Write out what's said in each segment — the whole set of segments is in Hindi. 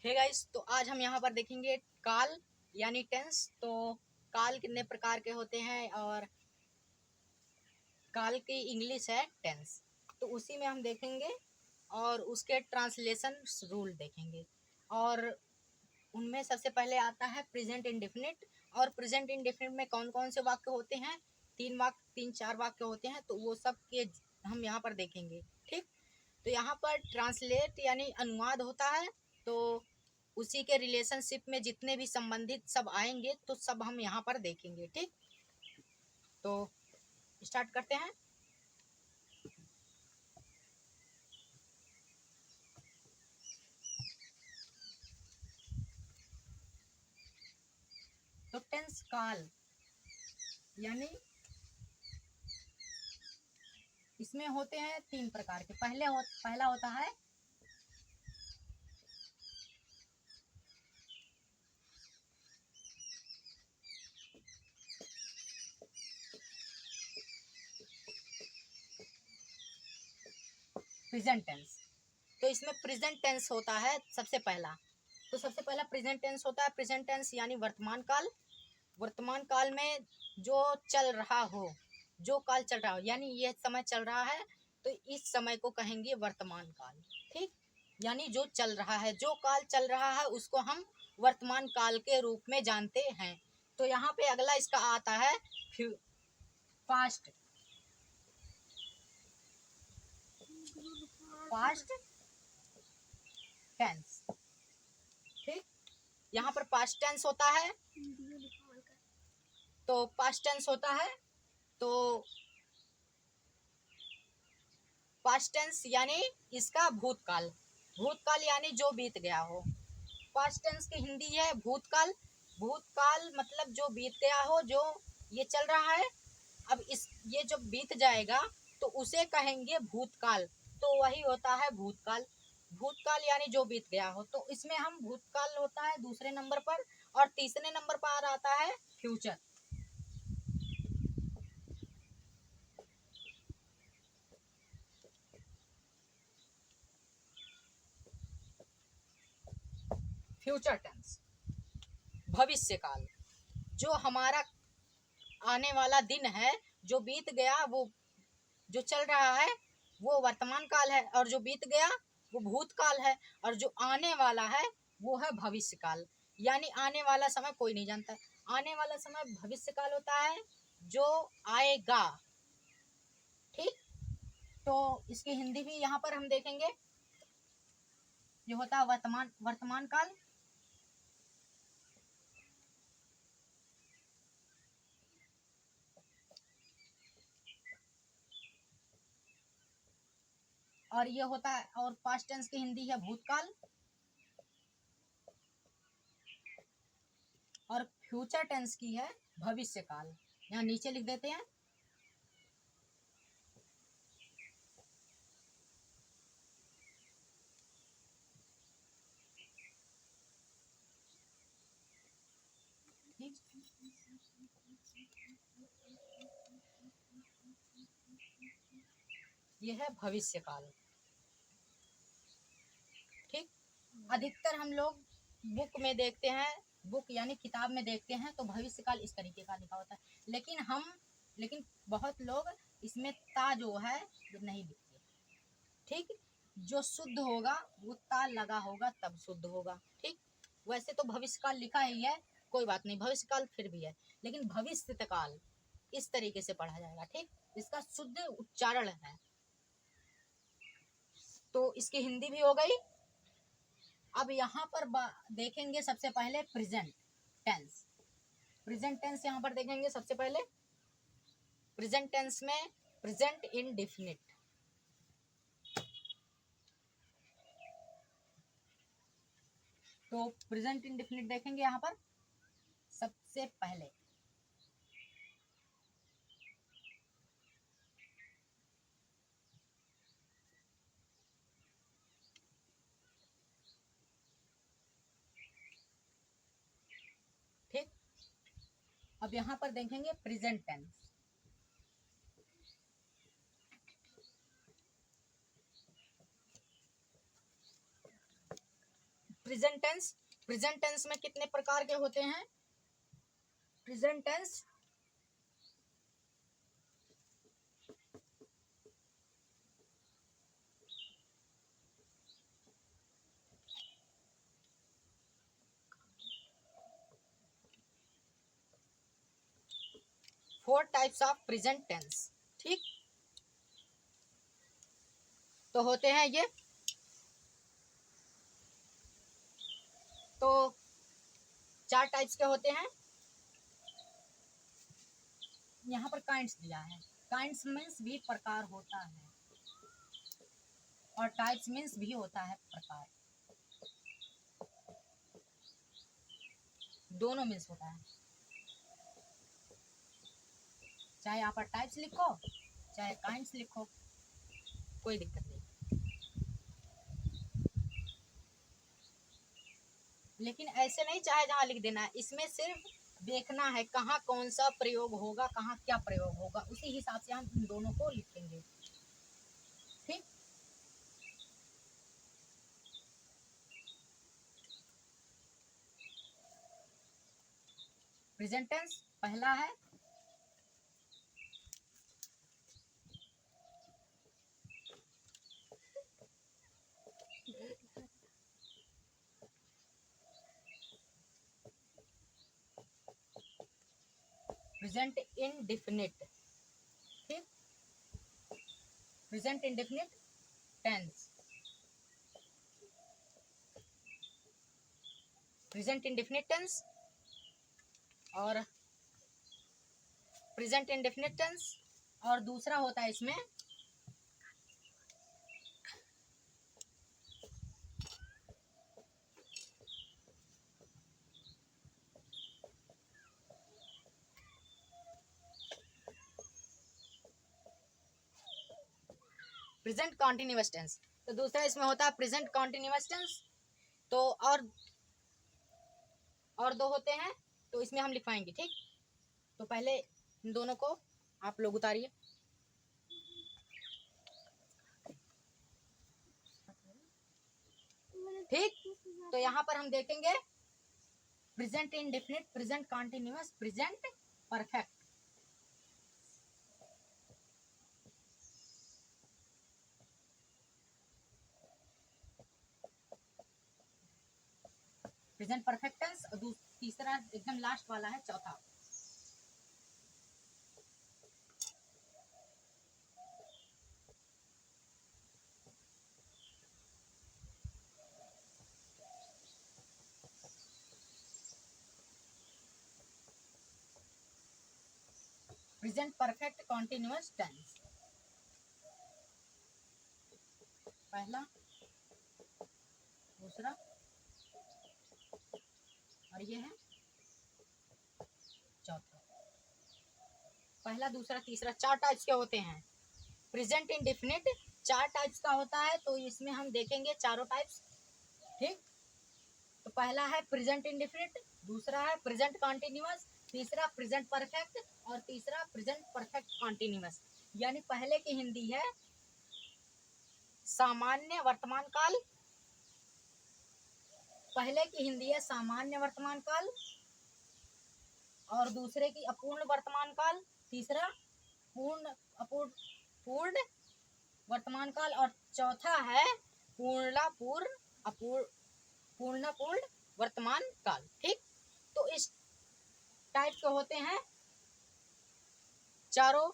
हे गाइस, तो आज हम यहाँ पर देखेंगे काल यानी टेंस। तो काल कितने प्रकार के होते हैं और काल की इंग्लिश है टेंस। तो उसी में हम देखेंगे और उसके ट्रांसलेशन रूल देखेंगे। और उनमें सबसे पहले आता है प्रेजेंट इंडेफिनिट। और प्रेजेंट इंडेफिनिट में कौन कौन से वाक्य होते हैं? तीन चार वाक्य होते हैं, तो वो सब के हम यहाँ पर देखेंगे। ठीक, तो यहाँ पर ट्रांसलेट यानी अनुवाद होता है। तो उसी के रिलेशनशिप में जितने भी संबंधित सब आएंगे तो सब हम यहाँ पर देखेंगे। ठीक, तो स्टार्ट करते हैं। तो टेंस काल यानी इसमें होते हैं तीन प्रकार के। पहला होता है प्रेजेंट टेंस। तो इसमें प्रेजेंट टेंस होता है सबसे पहला। तो सबसे पहला प्रेजेंट टेंस होता है। प्रेजेंट टेंस यानी वर्तमान काल। वर्तमान काल में जो चल रहा हो, जो काल चल रहा हो, यानी यह समय चल रहा है तो इस समय को कहेंगे वर्तमान काल। ठीक, यानी जो चल रहा है, जो काल चल रहा है उसको हम वर्तमान काल के रूप में जानते हैं। तो यहाँ पे अगला इसका आता है पास्ट। Past tense. ठीक, यहाँ पर पास्ट टेंस होता है। तो पास्ट टेंस होता है तो पास्ट टेंस यानी इसका भूतकाल। भूतकाल यानी जो बीत गया हो। पास्ट टेंस की हिंदी है भूतकाल। भूतकाल मतलब जो बीत गया हो, जो ये चल रहा है, अब ये जब बीत जाएगा तो उसे कहेंगे भूतकाल। तो वही होता है भूतकाल। भूतकाल यानी जो बीत गया हो। तो इसमें हम भूतकाल होता है दूसरे नंबर पर, और तीसरे नंबर पर आता है फ्यूचर। फ्यूचर टेंस भविष्य काल। जो हमारा आने वाला दिन है, जो बीत गया, वो जो चल रहा है वो वर्तमान काल है, और जो बीत गया वो भूतकाल है, और जो आने वाला है वो है भविष्य काल। यानी आने वाला समय कोई नहीं जानता। आने वाला समय भविष्य काल होता है, जो आएगा। ठीक, तो इसकी हिंदी भी यहाँ पर हम देखेंगे, जो होता है वर्तमान काल। और ये होता है, और पास्ट टेंस की हिंदी है भूतकाल। और फ्यूचर टेंस की है भविष्य काल। यहाँ नीचे लिख देते हैं। ये है भविष्य काल। ठीक, अधिकतर हम लोग बुक में देखते हैं, बुक यानी किताब में देखते हैं तो भविष्य काल इस तरीके का लिखा होता है। लेकिन बहुत लोग इसमें ता जो है ये नहीं लिखते। ठीक, जो शुद्ध होगा वो ता लगा होगा तब शुद्ध होगा। ठीक, वैसे तो भविष्य काल लिखा ही है, कोई बात नहीं, भविष्य काल फिर भी है, लेकिन भविष्य काल इस तरीके से पढ़ा जाएगा। ठीक, इसका शुद्ध उच्चारण है। तो इसकी हिंदी भी हो गई। अब यहाँ पर देखेंगे सबसे पहले प्रेजेंट टेंस। प्रेजेंट टेंस यहाँ पर देखेंगे सबसे पहले। प्रेजेंट टेंस में प्रेजेंट इंडेफिनिट। तो प्रेजेंट इंडेफिनिट देखेंगे यहाँ पर सबसे पहले। ठीक, अब यहाँ पर देखेंगे present tense. Present tense, present टेंस में कितने प्रकार के होते हैं? Present tense four types of present tense. ठीक, तो होते हैं ये, तो 4 टाइप्स के होते हैं। यहाँ पर काइंड्स दिया है, काइंड्स मीन्स भी प्रकार होता है और टाइप्स मीन्स भी होता है प्रकार, दोनों मीन्स होता है। चाहे यहाँ पर टाइप्स लिखो चाहे काइंड्स लिखो, कोई दिक्कत नहीं। लेकिन ऐसे नहीं चाहे जहाँ लिख देना है, इसमें सिर्फ देखना है कहाँ कौन सा प्रयोग होगा, कहाँ क्या प्रयोग होगा, उसी हिसाब से हम इन दोनों को लिखेंगे। ठीक, प्रेजेंट टेंस पहला है प्रेजेंट इंडेफिनिट। ठीक, present indefinite tense, present indefinite tense और प्रेजेंट इंडेफिनिट टेंस, और दूसरा होता है इसमें प्रेजेंट कॉन्टिन्यूअस टेंस। तो दूसरा इसमें होता है प्रेजेंट कॉन्टिन्यूअस टेंस। तो और दो होते हैं, तो इसमें हम लिखवाएंगे। ठीक, तो पहले इन दोनों को आप लोग उतारिए। ठीक, तो यहाँ पर हम देखेंगे present indefinite, present continuous, present perfect. Present perfect tense और तीसरा एकदम लास्ट वाला है चौथा, प्रेजेंट परफेक्ट कॉन्टिन्यूअस टेंस। पहला, दूसरा और ये है चौथा। पहला, दूसरा, तीसरा, 4 टाइप्स के होते हैं। प्रेजेंट इंडेफिनिट 4 टाइप्स का होता है, तो इसमें हम देखेंगे चारों टाइप्स। ठीक, तो पहला है प्रेजेंट इंडेफिनिट, दूसरा है प्रेजेंट कॉन्टिन्यूअस, तीसरा प्रेजेंट परफेक्ट और तीसरा प्रेजेंट परफेक्ट कॉन्टिन्यूअस। यानी पहले की हिंदी है सामान्य वर्तमान काल, पहले की हिंदी है सामान्य वर्तमान काल, और दूसरे की अपूर्ण वर्तमान काल, तीसरा पूर्ण वर्तमान काल, और चौथा है पूर्णपूर्ण वर्तमान काल। ठीक, तो इस टाइप के होते हैं चारों।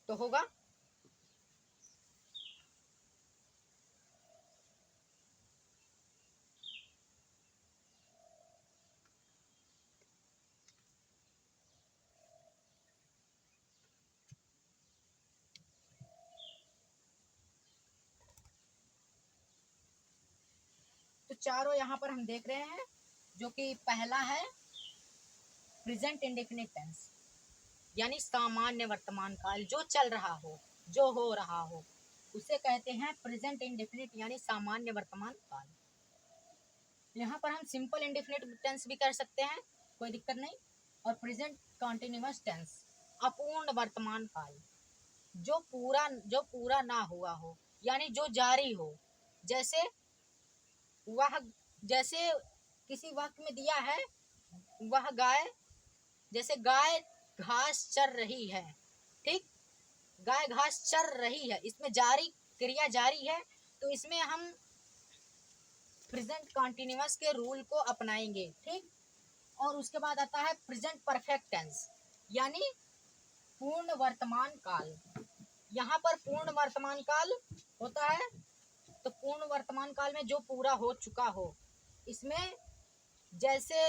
तो होगा तो चारों यहाँ पर हम देख रहे हैं, जो कि पहला है प्रेजेंट इंडेफिनिट टेंस, यानी सामान्य वर्तमान काल, जो चल रहा हो, जो हो रहा हो, उसे कहते हैं प्रेजेंट इंडेफिनिट यानी सामान्य वर्तमान काल। यहाँ पर हम सिंपल इंडेफिनिट टेंस भी कर सकते हैं, कोई दिक्कत नहीं। और प्रेजेंट कॉन्टिन्यूअस टेंस, अपूर्ण वर्तमान काल, जो पूरा ना हुआ हो, यानी जो जारी हो। जैसे जैसे किसी वाक्य में दिया है, वह गाय, जैसे गाय घास चर रही है, ठीक, गाय घास चर रही है, इसमें जारी क्रिया जारी है, तो इसमें हम प्रेजेंट कॉन्टिन्यूअस के रूल को अपनाएंगे, ठीक। और उसके बाद आता है प्रेजेंट परफेक्ट टेंस, यानी पूर्ण वर्तमान काल। यहाँ पर पूर्ण वर्तमान काल होता है, तो पूर्ण वर्तमान काल में जो पूरा हो चुका हो, इसमें जैसे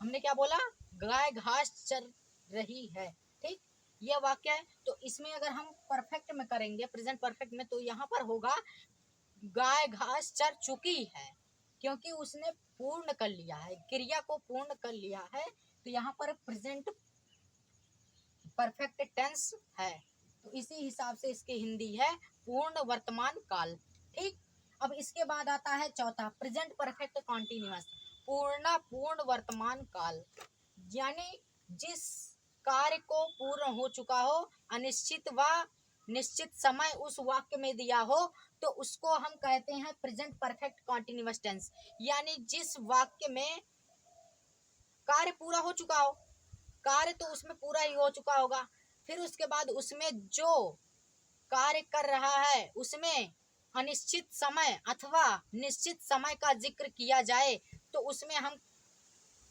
हमने क्या बोला, गाय घास चर रही है, ठीक, यह वाक्य है। तो इसमें अगर हम परफेक्ट में करेंगे, प्रेजेंट परफेक्ट में, तो यहाँ पर होगा गाय घास चर चुकी है, क्योंकि उसने पूर्ण कर लिया है, क्रिया को पूर्ण कर लिया है, तो यहाँ पर प्रेजेंट परफेक्ट टेंस है। तो इसी हिसाब से इसकी हिंदी है पूर्ण वर्तमान काल, ठीक। अब इसके बाद आता है चौथा, प्रेजेंट परफेक्ट कॉन्टिन्यूअस, पूर्ण वर्तमान काल, यानी जिस कार्य को पूर्ण हो चुका हो, अनिश्चित व निश्चित समय उस वाक्य में दिया हो, तो उसको हम कहते हैं प्रेजेंट परफेक्ट कॉन्टिन्यूअस टेंस। यानी जिस वाक्य में कार्य पूरा हो चुका हो, कार्य तो उसमें पूरा ही हो चुका होगा, फिर उसके बाद उसमें जो कार्य कर रहा है उसमें अनिश्चित समय अथवा निश्चित समय का जिक्र किया जाए, तो उसमें हम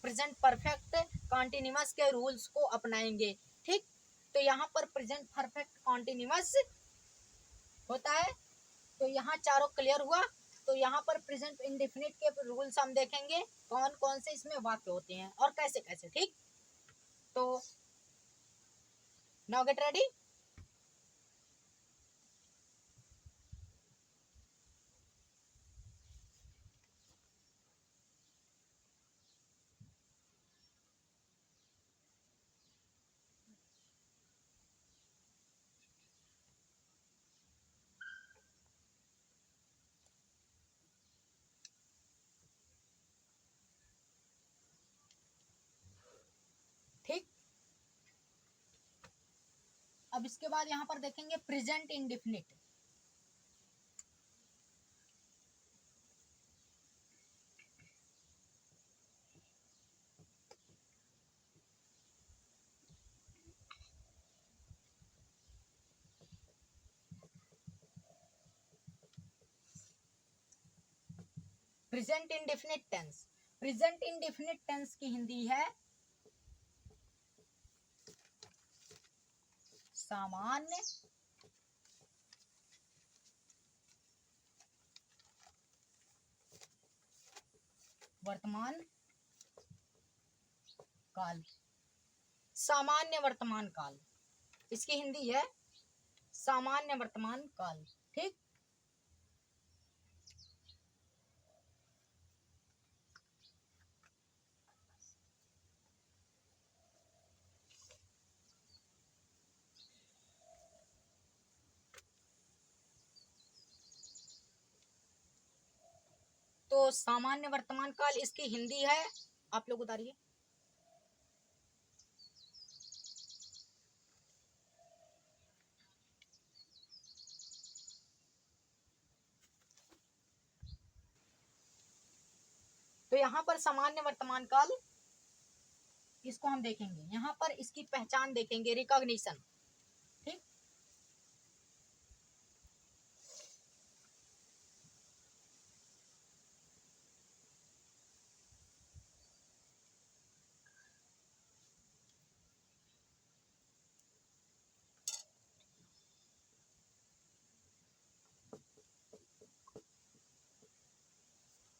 प्रेजेंट परफेक्ट कॉन्टिन्यूअस के रूल्स को अपनाएंगे, ठीक। तो यहाँ पर प्रेजेंट परफेक्ट कॉन्टिन्यूअस होता है। तो यहाँ चारों क्लियर हुआ। तो यहाँ पर प्रेजेंट इंडेफिनिट के रूल्स हम देखेंगे, कौन कौन से इसमें वाक्य होते हैं और कैसे कैसे, ठीक। तो नाउ गेट रेडी। ठीक, अब इसके बाद यहाँ पर देखेंगे present indefinite. Present indefinite tense, present indefinite tense की हिंदी है सामान्य वर्तमान काल। सामान्य वर्तमान काल, इसकी हिंदी है सामान्य वर्तमान काल, ठीक। तो सामान्य वर्तमान काल इसकी हिंदी है, आप लोग उतारिए। तो यहाँ पर सामान्य वर्तमान काल, इसको हम देखेंगे, यहाँ पर इसकी पहचान देखेंगे, रिकॉग्निशन, ठीक।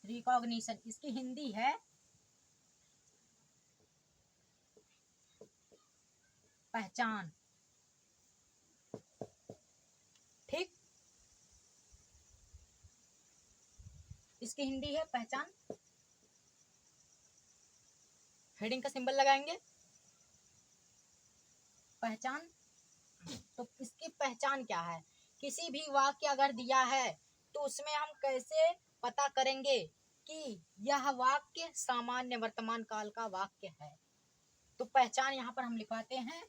रिकॉग्निशन, इसकी हिंदी है पहचान, ठीक। इसकी हिंदी है पहचान। हेडिंग का सिंबल लगाएंगे, पहचान। तो इसकी पहचान क्या है, किसी भी वाक्य अगर दिया है तो उसमें हम कैसे पता करेंगे कि यह वाक्य सामान्य वर्तमान काल का वाक्य है। तो पहचान यहाँ पर हम लिखवाते हैं।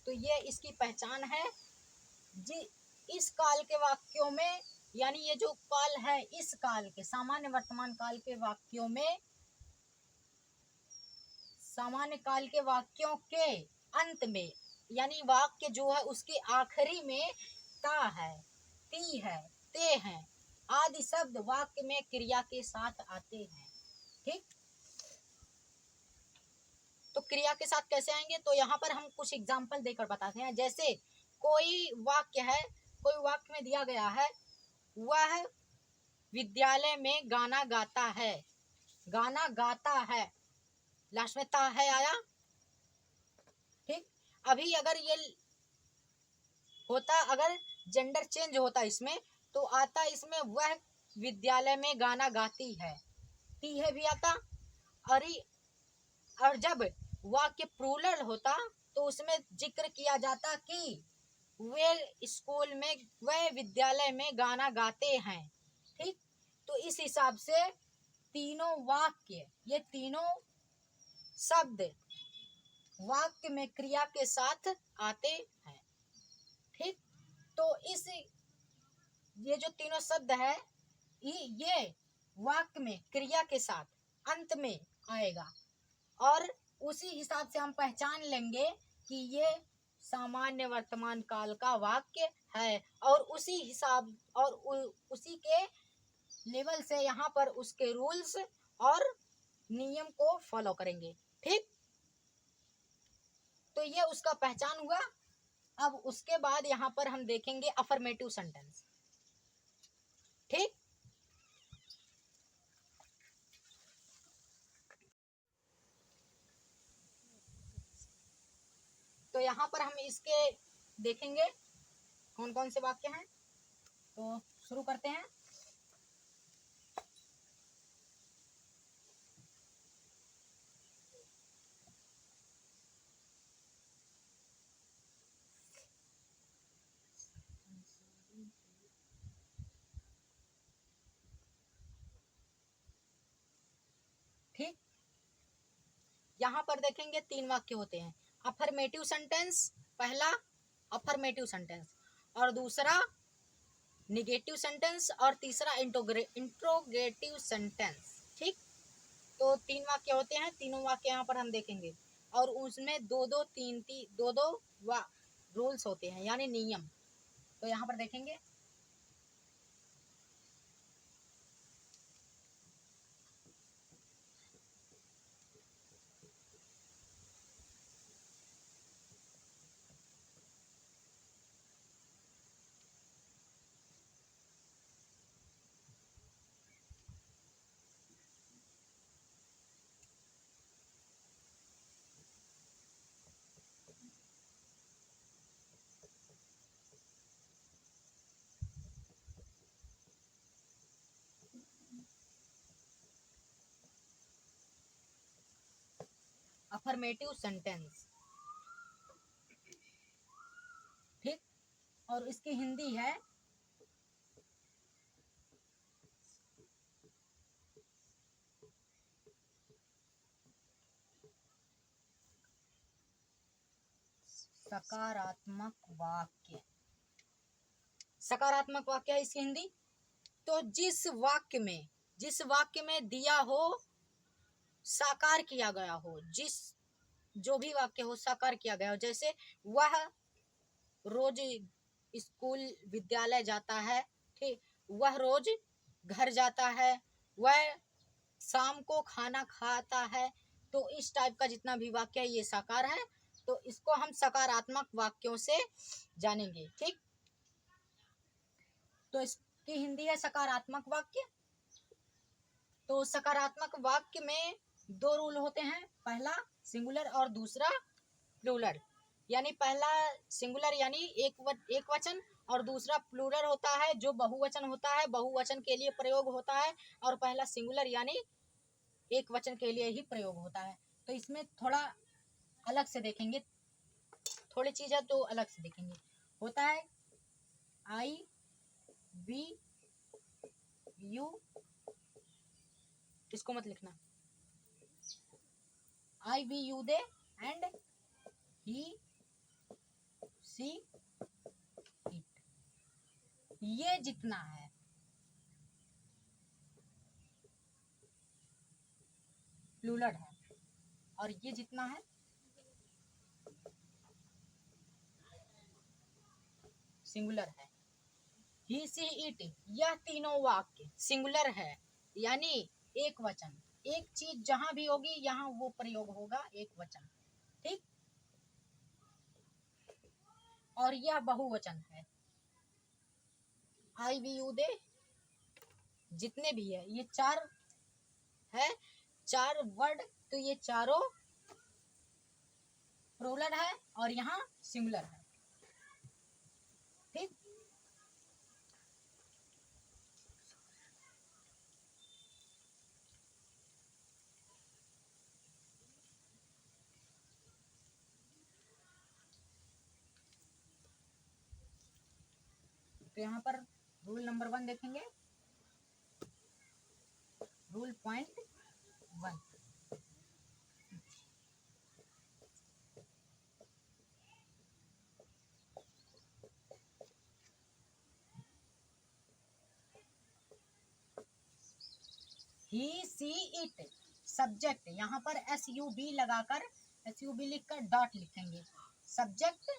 तो ये इसकी पहचान है जी। इस काल के वाक्यों में, यानी ये जो काल है, इस काल के सामान्य वर्तमान काल के वाक्यों में, सामान्य काल के वाक्यों के अंत में, यानी वाक्य जो है उसके आखिरी में ता है, ती है, ते हैं आदि शब्द वाक्य में क्रिया के साथ आते हैं। ठीक, तो क्रिया के साथ कैसे आएंगे, तो यहाँ पर हम कुछ एग्जाम्पल देकर बताते हैं। जैसे कोई वाक्य है, कोई वाक्य में दिया गया है, वह विद्यालय में गाना गाता है, गाना गाता है, लास्ट में ता है आया। ठीक, अभी अगर ये होता, अगर जेंडर चेंज होता इसमें, तो आता इसमें वह विद्यालय में गाना गाती है, ती है भी आता। और जब वाक्य प्लूरल होता तो उसमें जिक्र किया जाता कि वे स्कूल में, वह विद्यालय में गाना गाते हैं। ठीक, तो इस हिसाब से तीनों वाक्य, ये तीनों शब्द वाक्य में क्रिया के साथ आते हैं। ठीक, तो इस ये जो तीनों शब्द है, ये वाक्य में क्रिया के साथ अंत में आएगा, और उसी हिसाब से हम पहचान लेंगे कि ये सामान्य वर्तमान काल का वाक्य है, और उसी हिसाब और उसी के लेवल से यहाँ पर उसके रूल्स और नियम को फॉलो करेंगे। ठीक, तो ये उसका पहचान हुआ। अब उसके बाद यहाँ पर हम देखेंगे अफर्मेटिव सेंटेंस। ठीक, तो यहाँ पर हम इसके देखेंगे कौन कौन से वाक्य हैं। तो शुरू करते हैं। ठीक, यहाँ पर देखेंगे 3 वाक्य होते हैं। अफर्मेटिव सेंटेंस पहला, अफर्मेटिव सेंटेंस, और दूसरा निगेटिव सेंटेंस, और तीसरा इंट्रोगेटिव सेंटेंस। ठीक, तो 3 वाक्य होते हैं। तीनों वाक्य यहाँ पर हम देखेंगे, और उसमें दो दो तीन तीन दो दो रूल्स होते हैं, यानी नियम। तो यहाँ पर देखेंगे। Affirmative sentence. ठीक, और इसकी हिंदी है सकारात्मक वाक्य। सकारात्मक वाक्य है इसकी हिंदी। तो जिस वाक्य में दिया हो, साकार किया गया हो, जो भी वाक्य हो साकार किया गया हो, जैसे वह रोज स्कूल विद्यालय जाता है, ठीक, वह रोज घर जाता है, वह शाम को खाना खाता है। तो इस टाइप का जितना भी वाक्य है ये साकार है, तो इसको हम सकारात्मक वाक्यों से जानेंगे। ठीक, तो इसकी हिंदी है सकारात्मक वाक्य। तो सकारात्मक वाक्य में दो रूल होते हैं, पहला सिंगुलर और दूसरा प्लूरल। यानी पहला सिंगुलर यानी एक वचन, और दूसरा प्लूरल होता है जो बहुवचन होता है, बहुवचन के लिए प्रयोग होता है, और पहला सिंगुलर यानी एक वचन के लिए ही प्रयोग होता है। तो इसमें थोड़ा अलग से देखेंगे, थोड़ी चीजें तो अलग से देखेंगे। होता है आई वी यू, इसको मत लिखना, I we you they and he she it, ये जितना है प्लूरल है, और ये जितना है सिंगुलर है। ही सी इट, यह तीनों वाक्य सिंगुलर है, यानी एक वचन। एक चीज जहां भी होगी यहाँ वो प्रयोग होगा एक वचन। ठीक, और यह बहुवचन है। आई वी यू दे जितने भी है, ये चार है, चार वर्ड, तो ये चारों प्लूरल है और यहाँ सिंगुलर है। ठीक, तो यहाँ पर रूल नंबर 1 देखेंगे, rule point 1। He she it, subject यहाँ पर SUB लगाकर, SUB लिखकर डॉट लिखेंगे। Subject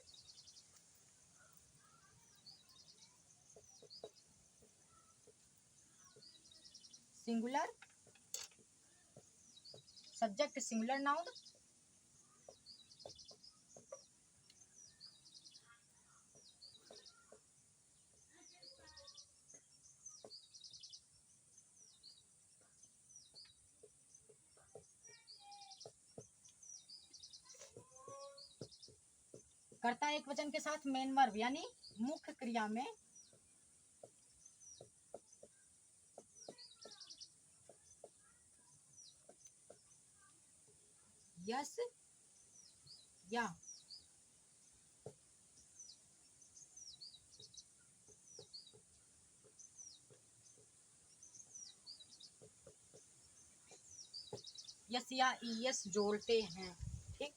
singular, subject singular noun, कर्ता एक वचन के साथ मेन वर्ब यानी मुख्य क्रिया में यस या यस या ईएस जोड़ते हैं। ठीक,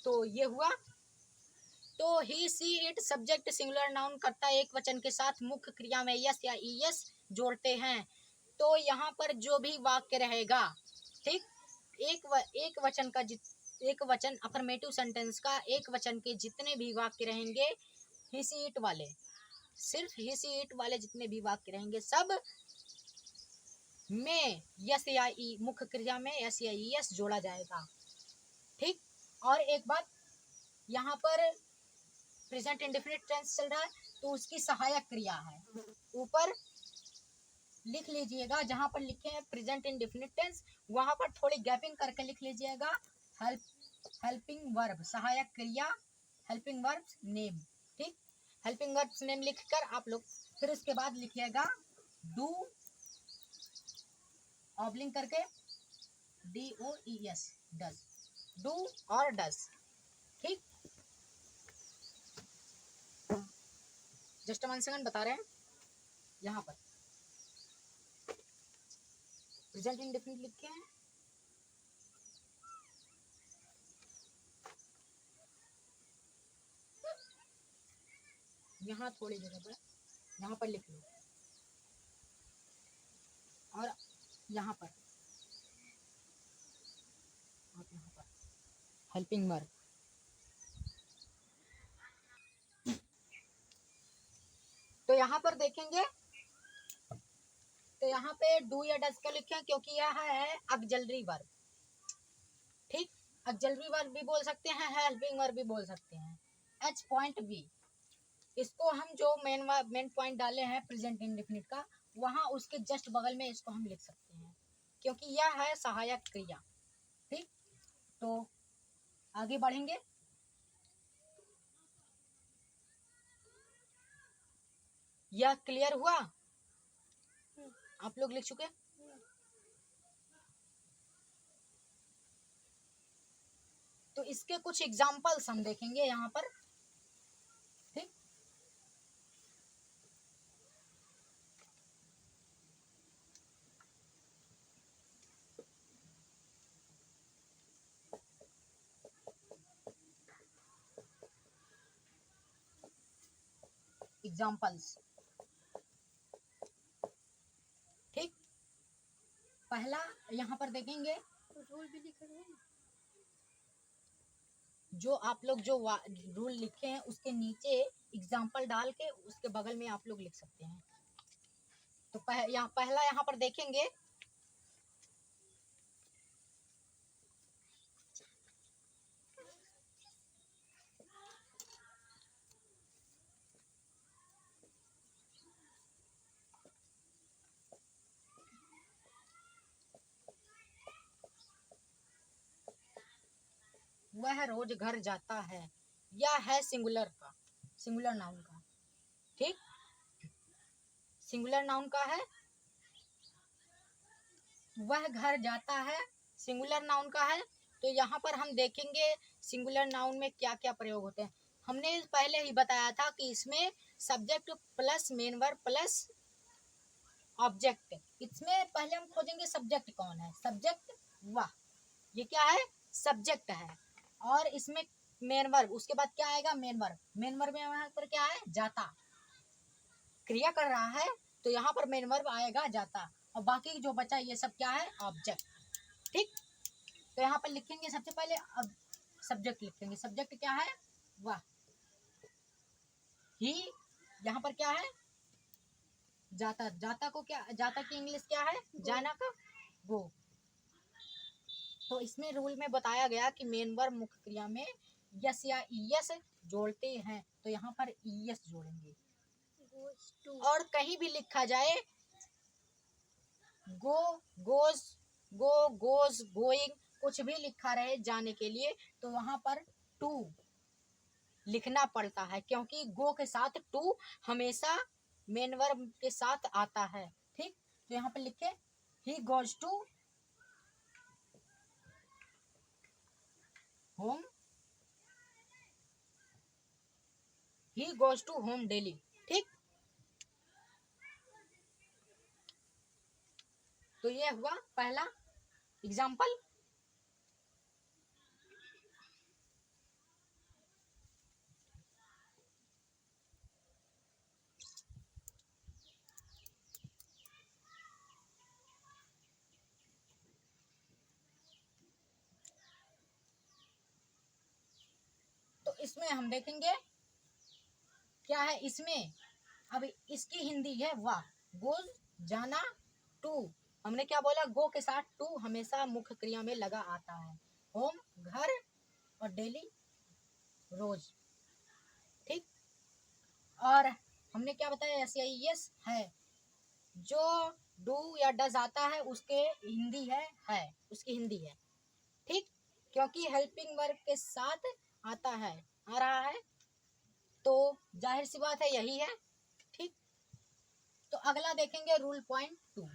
तो ये हुआ। तो he she it subject singular noun कर्ता एक वचन के साथ मुख्य क्रिया में यस या ईएस जोड़ते हैं। तो यहाँ पर जो भी वाक्य रहेगा, ठीक, एक वचन का एक वचन अफर्मेटिव सेंटेंस का एक वचन के जितने भी वाक्य रहेंगे, ही सी इट वाले, सिर्फ ही सी इट वाले जितने भी वाक्य रहेंगे सब में यस या ई, मुख्य क्रिया में यस या ईएस जोड़ा जाएगा। ठीक, और एक बात, यहाँ पर प्रेजेंट इंडेफिनिट टेंस चल रहा है, तो उसकी सहायक क्रिया है, ऊपर लिख लीजिएगा, जहां पर लिखे हैं प्रेजेंट इंडेफिनिट टेंस वहां पर थोड़ी गैपिंग करके लिख लीजिएगा, हेल्पिंग वर्ब, सहायक क्रिया, हेल्पिंग वर्ब्स नेम। ठीक, हेल्पिंग वर्ब्स नेम लिखकर आप लोग फिर उसके बाद लिखिएगा डू ऑब्लिंग करके DOES, डज, डू और डज। ठीक, जस्ट 1 सेकंड बता रहे हैं। यहाँ पर प्रेजेंट इंडेफिनिट लिखे हैं, यहाँ थोड़ी जगह पर, यहाँ पर लिख लो, और यहाँ पर आप यहाँ पर हेल्पिंग वर्ब। तो यहाँ पर देखेंगे, तो यहाँ पे डू या डज का लिखे हैं क्योंकि यह है ऑक्सिलरी वर्ब। ठीक, ऑक्सिलरी वर्ब भी बोल सकते हैं, हेल्पिंग वर्ब भी बोल सकते हैं। एच पॉइंट बी, इसको हम जो मेन पॉइंट डाले हैं प्रेजेंट इंडेफिनिट का, वहां उसके जस्ट बगल में इसको हम लिख सकते हैं क्योंकि यह है सहायक क्रिया। ठीक, तो आगे बढ़ेंगे। यह क्लियर हुआ? आप लोग लिख चुके? तो इसके कुछ एग्जाम्पल्स हम देखेंगे यहाँ पर। ठीक, एग्जाम्पल्स। ठीक, पहला यहाँ पर देखेंगे, रूल भी लिखा हुआ है। जो आप लोग जो रूल लिखे हैं उसके नीचे एग्जाम्पल डाल के उसके बगल में आप लोग लिख सकते हैं। तो पहला यहाँ पर देखेंगे, वह रोज घर जाता है। यह है सिंगुलर का, सिंगुलर नाउन का। ठीक, सिंगुलर नाउन का है, वह घर जाता है, सिंगुलर नाउन का है। तो यहाँ पर हम देखेंगे सिंगुलर नाउन में क्या क्या प्रयोग होते हैं। हमने पहले ही बताया था कि इसमें subject plus main verb plus object. इसमें पहले हम खोजेंगे सब्जेक्ट कौन है, सब्जेक्ट वाह, ये क्या है, सब्जेक्ट है। और इसमें मेन वर्ब, उसके बाद क्या आएगा, मेन वर्ब। मेन वर्ब में यहाँ पर क्या है, जाता, क्रिया कर रहा है, तो यहाँ पर मेन वर्ब आएगा जाता, और बाकी जो बचा ये सब क्या है, ऑब्जेक्ट। ठीक, तो यहाँ पर लिखेंगे सबसे पहले, अब सब्जेक्ट लिखेंगे। सब्जेक्ट क्या है, वाह, ही, यहाँ पर क्या है, जाता। जाता को क्या, जाता की इंग्लिश क्या है, जाना का गो। तो इसमें रूल में बताया गया कि मेन वर्ब मुख्य क्रिया में यस या ईएस जोड़ते हैं, तो यहाँ पर ईएस जोड़ेंगे। और कहीं भी लिखा जाए गो, गोज, गो, गोज, गोइंग, कुछ भी लिखा रहे जाने के लिए, तो वहां पर टू लिखना पड़ता है क्योंकि गो के साथ टू हमेशा मेन वर्ब के साथ आता है। ठीक, तो यहाँ पर लिखे he goes to home, he goes to home daily. ठीक, तो ये हुआ पहला एग्जाम्पल। तो इसमें हम देखेंगे क्या है इसमें, अब इसकी हिंदी है वाह, गोज, जाना, टू, हमने क्या बोला, गो के साथ टू हमेशा मुख्य क्रिया में लगा आता है। होम, घर, और डेली, रोज। ठीक, और हमने क्या बताया, यस या यस है, जो डू या डज आता है उसके हिंदी है, उसकी हिंदी है। ठीक, क्योंकि हेल्पिंग वर्ब के साथ आता है, आ रहा है, तो जाहिर सी बात है यही है। ठीक, तो अगला देखेंगे रूल पॉइंट 2।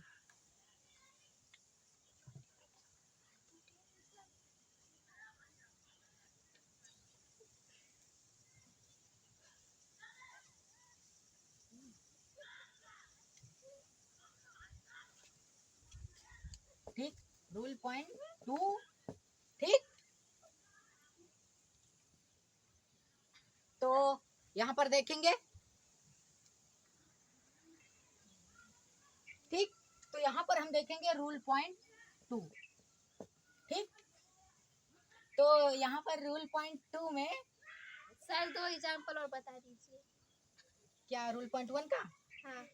Rule point 2। ठीक, तो यहां पर देखेंगे। ठीक, तो यहां पर हम देखेंगे रूल पॉइंट 2। ठीक, तो यहाँ पर रूल पॉइंट 2 में सर 2 एग्जाम्पल और बता दीजिए। क्या रूल पॉइंट 1 का? हाँ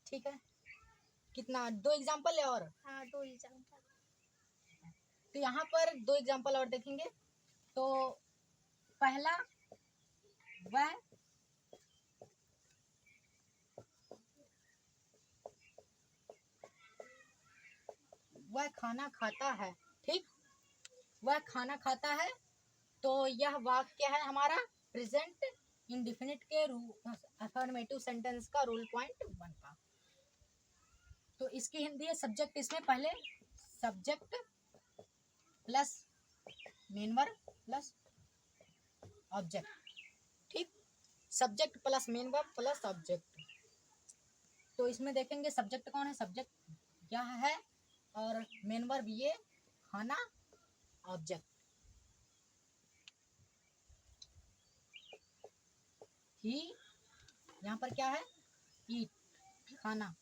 ठीक है, कितना, 2 एग्जाम्पल है और? हाँ 2 एग्जाम्पल। तो यहाँ पर 2 एग्जाम्पल और देखेंगे। तो पहला वह खाना खाता है। ठीक, वह खाना खाता है, तो यह वाक्य है हमारा प्रेजेंट इंडेफिनिट के अफर्मेटिव सेंटेंस का रूल पॉइंट 1 का। तो इसकी हिंदी है सब्जेक्ट, इसमें पहले subject plus main verb plus object. ठीक, subject plus main verb plus object. तो इसमें देखेंगे सब्जेक्ट कौन है, सब्जेक्ट यह है, और मेन वर्ब ये खाना, ऑब्जेक्ट ही। यहाँ पर क्या है, ईट, खाना।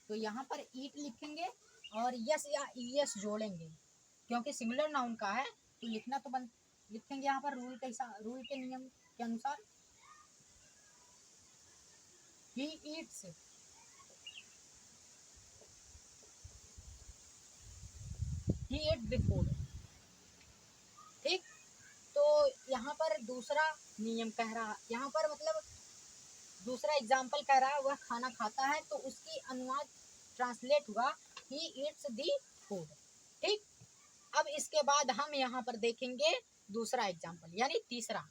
तो यहाँ पर ईट लिखेंगे और यस या ईएस जोड़ेंगे, क्योंकि सिंगुलर नाउन का है तो लिखना तो लिखेंगे यहाँ पर रूल के नियम के अनुसार। He eats, he at the food. ठीक, तो यहाँ पर दूसरा नियम कह रहा, यहाँ पर मतलब दूसरा एग्जाम्पल कह रहा है वह खाना खाता है, तो उसकी अनुवाद ट्रांसलेट हुआ ही ईट्स दी फूड। ठीक, अब इसके बाद हम यहाँ पर देखेंगे दूसरा एग्जाम्पल यानी तीसरा।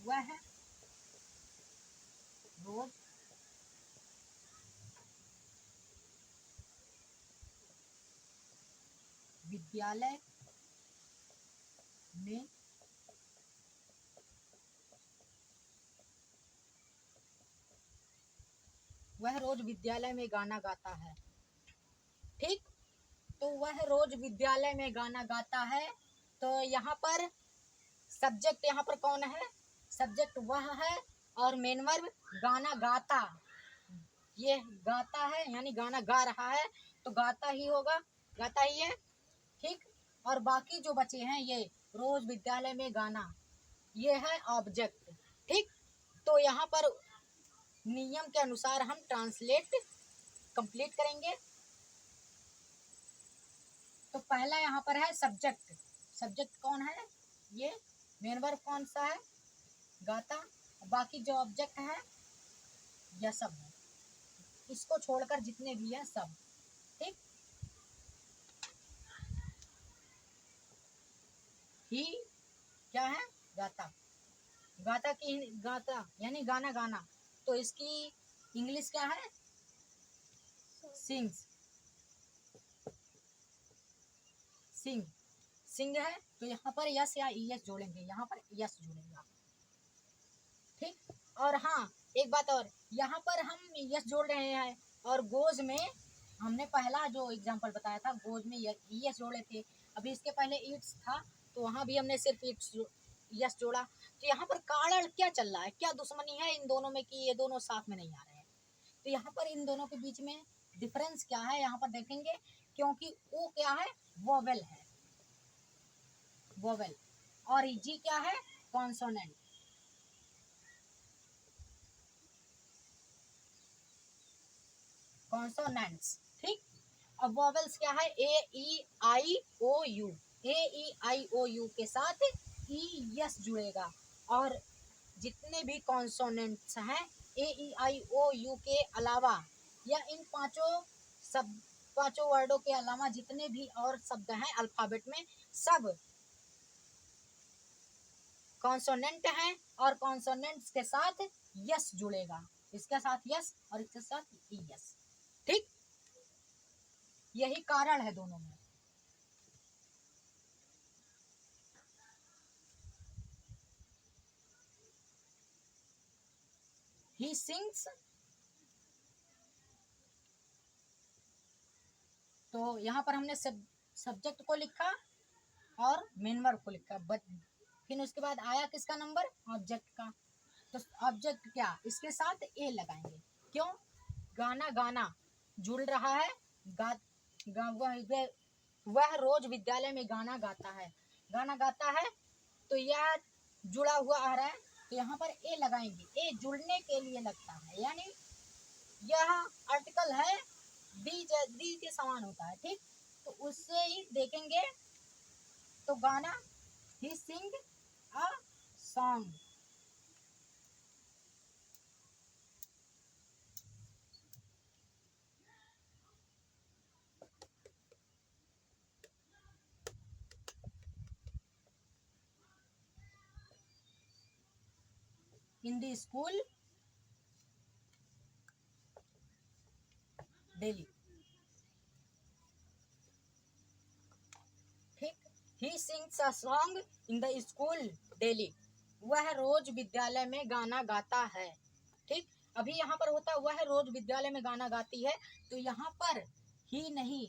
वह है रोज विद्यालय में वह रोज विद्यालय में गाना गाता है। ठीक, तो वह रोज विद्यालय में गाना गाता है, तो यहाँ पर सब्जेक्ट यहाँ पर कौन है, सब्जेक्ट वह है, और मेन वर्ब गाना गाता, ये गाता है यानी गाना गा रहा है, तो गाता ही होगा, गाता ही है। ठीक, और बाकी जो बचे हैं ये रोज विद्यालय में गाना, ये है ऑब्जेक्ट। ठीक, तो यहाँ पर नियम के अनुसार हम ट्रांसलेट कंप्लीट करेंगे। तो पहला यहाँ पर है सब्जेक्ट, सब्जेक्ट कौन है, ये मेन वर्ब कौन सा है, गाता, बाकी जो ऑब्जेक्ट है यह सब है, इसको छोड़कर जितने भी हैं सब। ठीक, ही क्या है, गाता, गाता की गाता यानी गाना गाना, तो इसकी इंग्लिश क्या है, सिंग्स, सिंग, सिंग है, तो यहाँ पर यस या ईएस जोड़ेंगे, यहाँ पर यस जोड़ेंगे आप। ठीक, और हाँ एक बात और, यहाँ पर हम यस जोड़ रहे हैं, और गोज में हमने पहला जो एग्जांपल बताया था गोज में यस जोड़े थे, अभी इसके पहले ईट्स था तो वहाँ भी हमने सिर्फ ईट्स यस जोड़ा। तो यहाँ पर कारण क्या चल रहा है, क्या दुश्मनी है इन दोनों में कि ये दोनों साथ में नहीं आ रहे हैं, तो यहाँ पर इन दोनों के बीच में डिफरेंस क्या है यहाँ पर देखेंगे, क्योंकि ओ क्या है, वोवेल है, वोवेल, और जी क्या है, कॉन्सोनेंट। कॉन्सोनेंट्स। ठीक, अब वोवेल्स क्या है, ए ई आई ओ you, A E I O you के साथ ई यस जुड़ेगा, और जितने भी कॉन्सोनेंट्स हैं ए ई आई ओ यू के अलावा, या इन पांचों वर्डों के अलावा जितने भी और शब्द हैं अल्फाबेट में, सब कॉन्सोनेंट हैं, और कॉन्सोनेंट्स के साथ यस जुड़ेगा, इसके साथ यस और इसके साथ ई यस। ठीक, यही कारण है दोनों में। ही सिंग्स, तो यहाँ पर हमने सब्जेक्ट को लिखा और मेन वर्ब को लिखा, बट फिर उसके बाद आया किसका नंबर, ऑब्जेक्ट का। तो ऑब्जेक्ट क्या, इसके साथ ए लगाएंगे, क्यों, गाना गाना जुड़ रहा है, वह रोज विद्यालय में गाना गाता है, गाना गाता है, तो यह जुड़ा हुआ आ रहा है, तो यहाँ पर ए लगाएंगे, ए जुड़ने के लिए लगता है, यानी यह आर्टिकल है, दी के समान होता है, ठीक। तो उससे ही देखेंगे, तो गाना, he sing a song, in the school daily, ठीक। He sings a song in the school daily, वह रोज विद्यालय में गाना गाता है, ठीक। अभी यहाँ पर होता वह रोज विद्यालय में गाना गाती है, तो यहाँ पर ही नहीं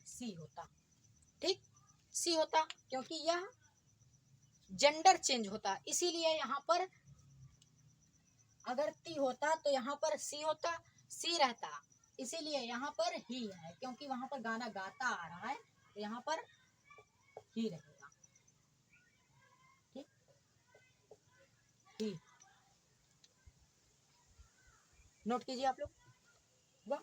सी होता, ठीक, सी होता, क्योंकि यह जेंडर चेंज होता, इसीलिए यहाँ पर अगर ती होता तो यहाँ पर सी होता, सी रहता, इसीलिए यहाँ पर ही है, क्योंकि वहां पर गाना गाता आ रहा है, तो यहाँ पर ही रहेगा, ठीक, ही। नोट कीजिए आप लोग, वाह।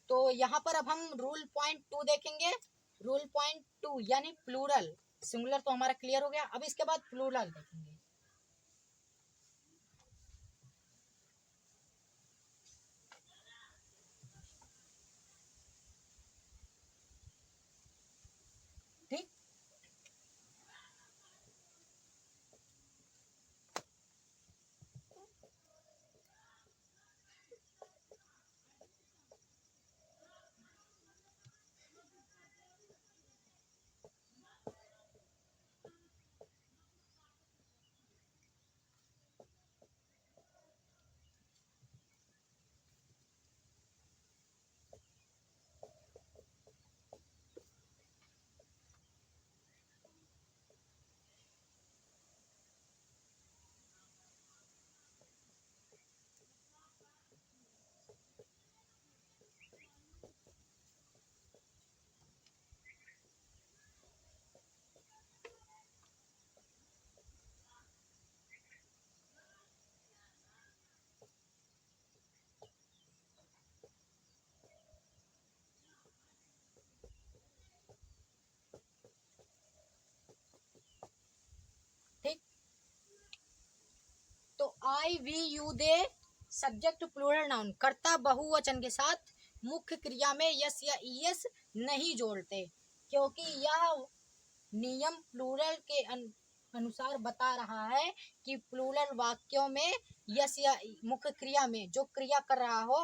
तो यहाँ पर अब हम रूल पॉइंट 2 देखेंगे, रूल पॉइंट 2 यानी प्लूरल, सिंगुलर तो हमारा क्लियर हो गया, अब इसके बाद प्लूरल देखेंगे। ठीक, ठीक। तो I we you they subject plural noun, कर्ता बहुवचन के साथ मुख्य क्रिया में यस या ईएस नहीं जोड़ते, क्योंकि यह नियम प्लूरल के अनुसार बता रहा है कि प्लूरल वाक्यों में यस या मुख्य क्रिया में जो क्रिया कर रहा हो,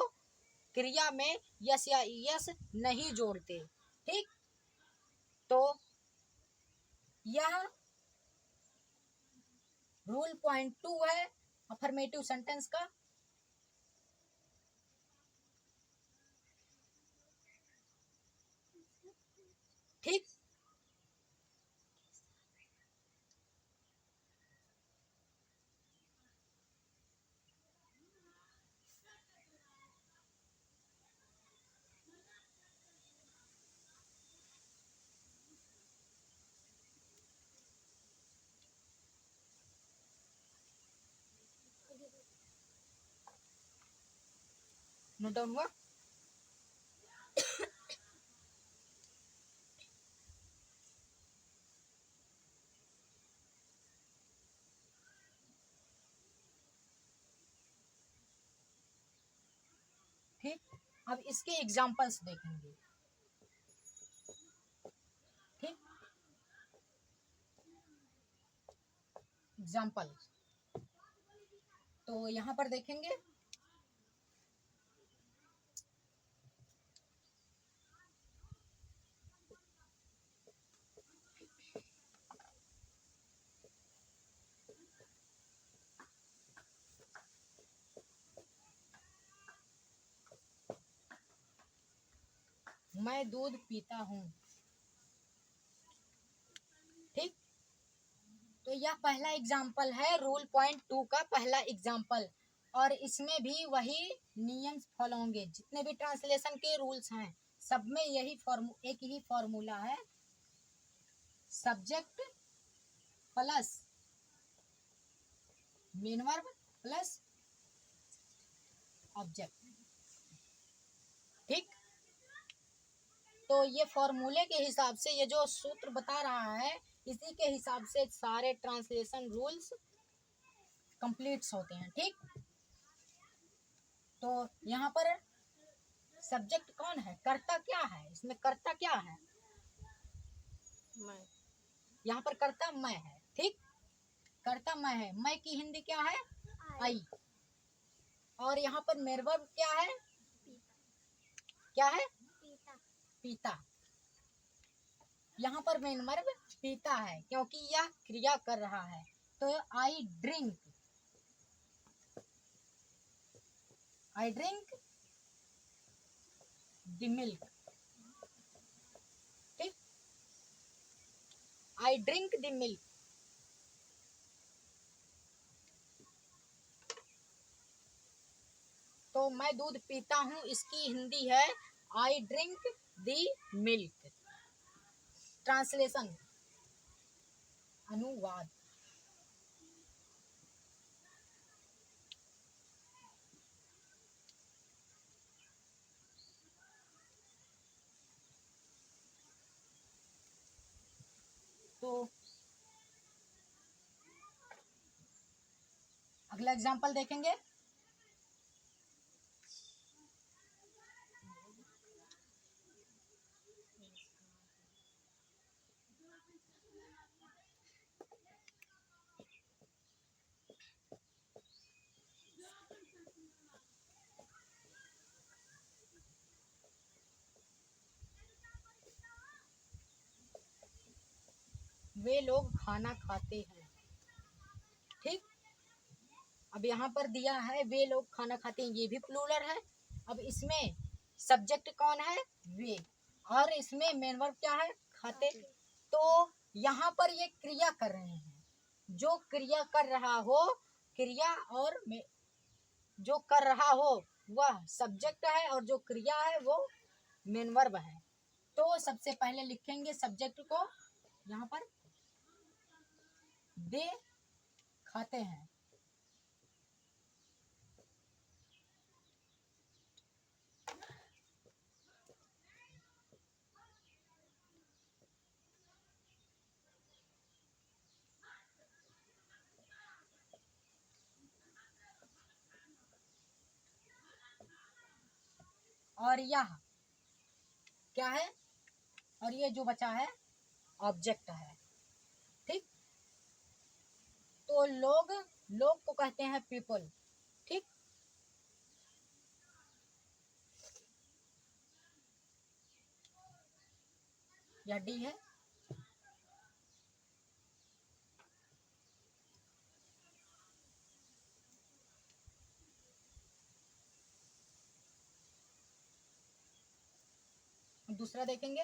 क्रिया में यस या ईएस नहीं जोड़ते, ठीक। तो यह रूल पॉइंट 2 है अफर्मेटिव सेंटेंस का, ठीक। नोट डाउन हुआ, ठीक। अब इसके एग्जांपल्स देखेंगे, ठीक, एग्जांपल। तो यहाँ पर देखेंगे, मैं दूध पीता हूँ। ठीक, तो यह पहला एग्जाम्पल है रूल पॉइंट 2 का पहला एग्जाम्पल, और इसमें भी वही नियम फॉलो होंगे। जितने भी ट्रांसलेशन के रूल्स हैं सब में यही एक ही फॉर्मूला है, subject plus main verb plus object. ठीक, तो ये फॉर्मूले के हिसाब से ये जो सूत्र बता रहा है इसी के हिसाब से सारे ट्रांसलेशन रूल्स कंप्लीट होते हैं। ठीक, तो यहाँ पर सब्जेक्ट कौन है, कर्ता क्या है, इसमें कर्ता क्या है, मैं। यहाँ पर कर्ता मैं है। ठीक, कर्ता मैं है, मैं की हिंदी क्या है, आई। और यहाँ पर मेन वर्ब क्या है, क्या है, पीता। पीता। यहाँ पर मेन वर्ब पीता है क्योंकि यह क्रिया कर रहा है। तो आई ड्रिंक द मिल्क। ठीक, आई ड्रिंक द मिल्क। तो मैं दूध पीता हूँ, इसकी हिंदी है I drink the milk. Translation, अनुवाद। तो अगला एग्जांपल देखेंगे। वे लोग खाना खाते हैं। ठीक, अब यहाँ पर दिया है वे लोग खाना खाते हैं, ये भी प्लूरल है। अब इसमें सब्जेक्ट कौन है, वे, और इसमें मेन वर्ब क्या है, खाते। तो यहाँ पर ये क्रिया कर रहे हैं, जो क्रिया कर रहा हो, क्रिया और जो कर रहा हो वह सब्जेक्ट है और जो क्रिया है वो मेन वर्ब है। तो सबसे पहले लिखेंगे सब्जेक्ट को, यहाँ पर दे खाते हैं। और यह क्या है, और ये जो बचा है ऑब्जेक्ट है। ठीक, तो लोग को कहते हैं पीपल। ठीक, यह डी है। दूसरा देखेंगे।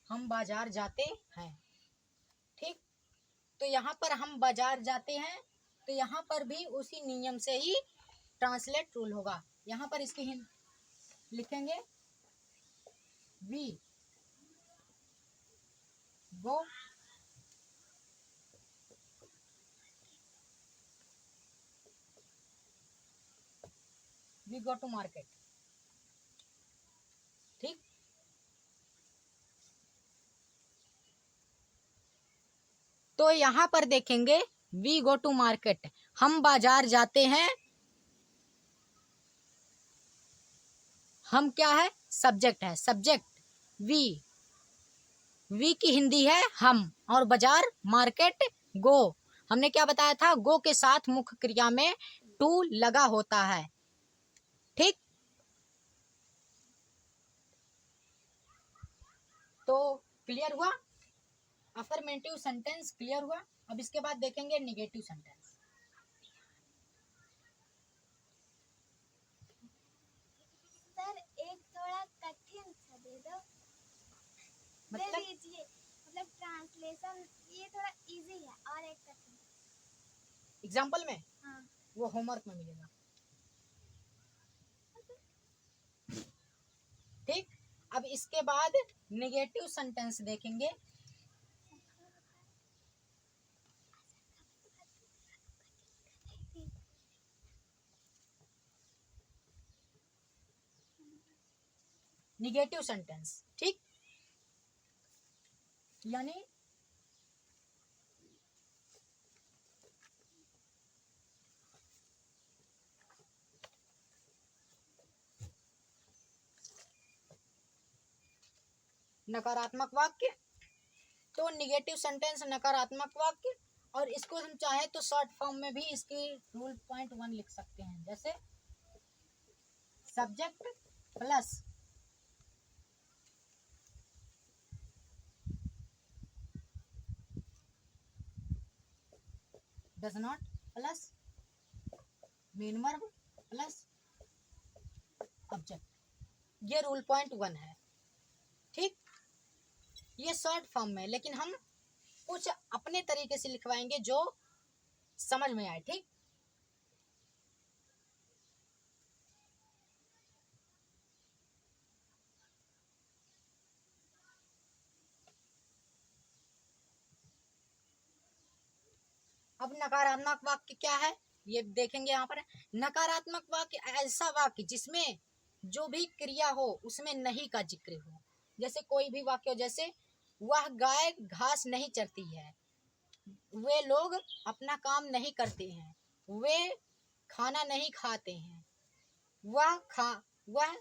हम बाजार जाते हैं। ठीक, तो यहाँ पर हम बाजार जाते हैं, तो यहाँ पर भी उसी नियम से ही ट्रांसलेट रूल होगा। यहाँ पर इसकी लिखेंगे वी गो टू मार्केट। ठीक, तो यहाँ पर देखेंगे वी गो टू मार्केट, हम बाजार जाते हैं। हम क्या है, सब्जेक्ट है, सब्जेक्ट वी वी की हिंदी है हम, और बाजार मार्केट गो। हमने क्या बताया था, गो के साथ मुख्य क्रिया में टू लगा होता है। ठीक, तो क्लियर हुआ, अफर्मेटिव सेंटेंस क्लियर हुआ। अब इसके बाद देखेंगे निगेटिव सेंटेंस। सर एक थोड़ा कठिन सा दे दो, दे मतलब दीजिए। मतलब ट्रांसलेशन ये थोड़ा इजी है, और एक कठिन। एग्जाम्पल में हाँ वो होमवर्क में मिलेगा। ठीक, अब इसके बाद निगेटिव सेंटेंस देखेंगे। निगेटिव सेंटेंस, ठीक, यानी नकारात्मक वाक्य। तो निगेटिव सेंटेंस नकारात्मक वाक्य, और इसको हम चाहे तो शॉर्ट फॉर्म में भी इसकी रूल पॉइंट 1 लिख सकते हैं, जैसे subject plus does not plus main verb plus object, ये रूल पॉइंट 1 है। ठीक, ये शॉर्ट फॉर्म में, लेकिन हम कुछ अपने तरीके से लिखवाएंगे जो समझ में आए। ठीक, अब नकारात्मक वाक्य क्या है ये देखेंगे। यहाँ पर नकारात्मक वाक्य ऐसा वाक्य जिसमें जो भी क्रिया हो उसमें नहीं का जिक्र हो। जैसे कोई भी वाक्य हो, जैसे वह गाय घास नहीं चरती है, वे लोग अपना काम नहीं करते हैं, वे खाना नहीं खाते हैं, वह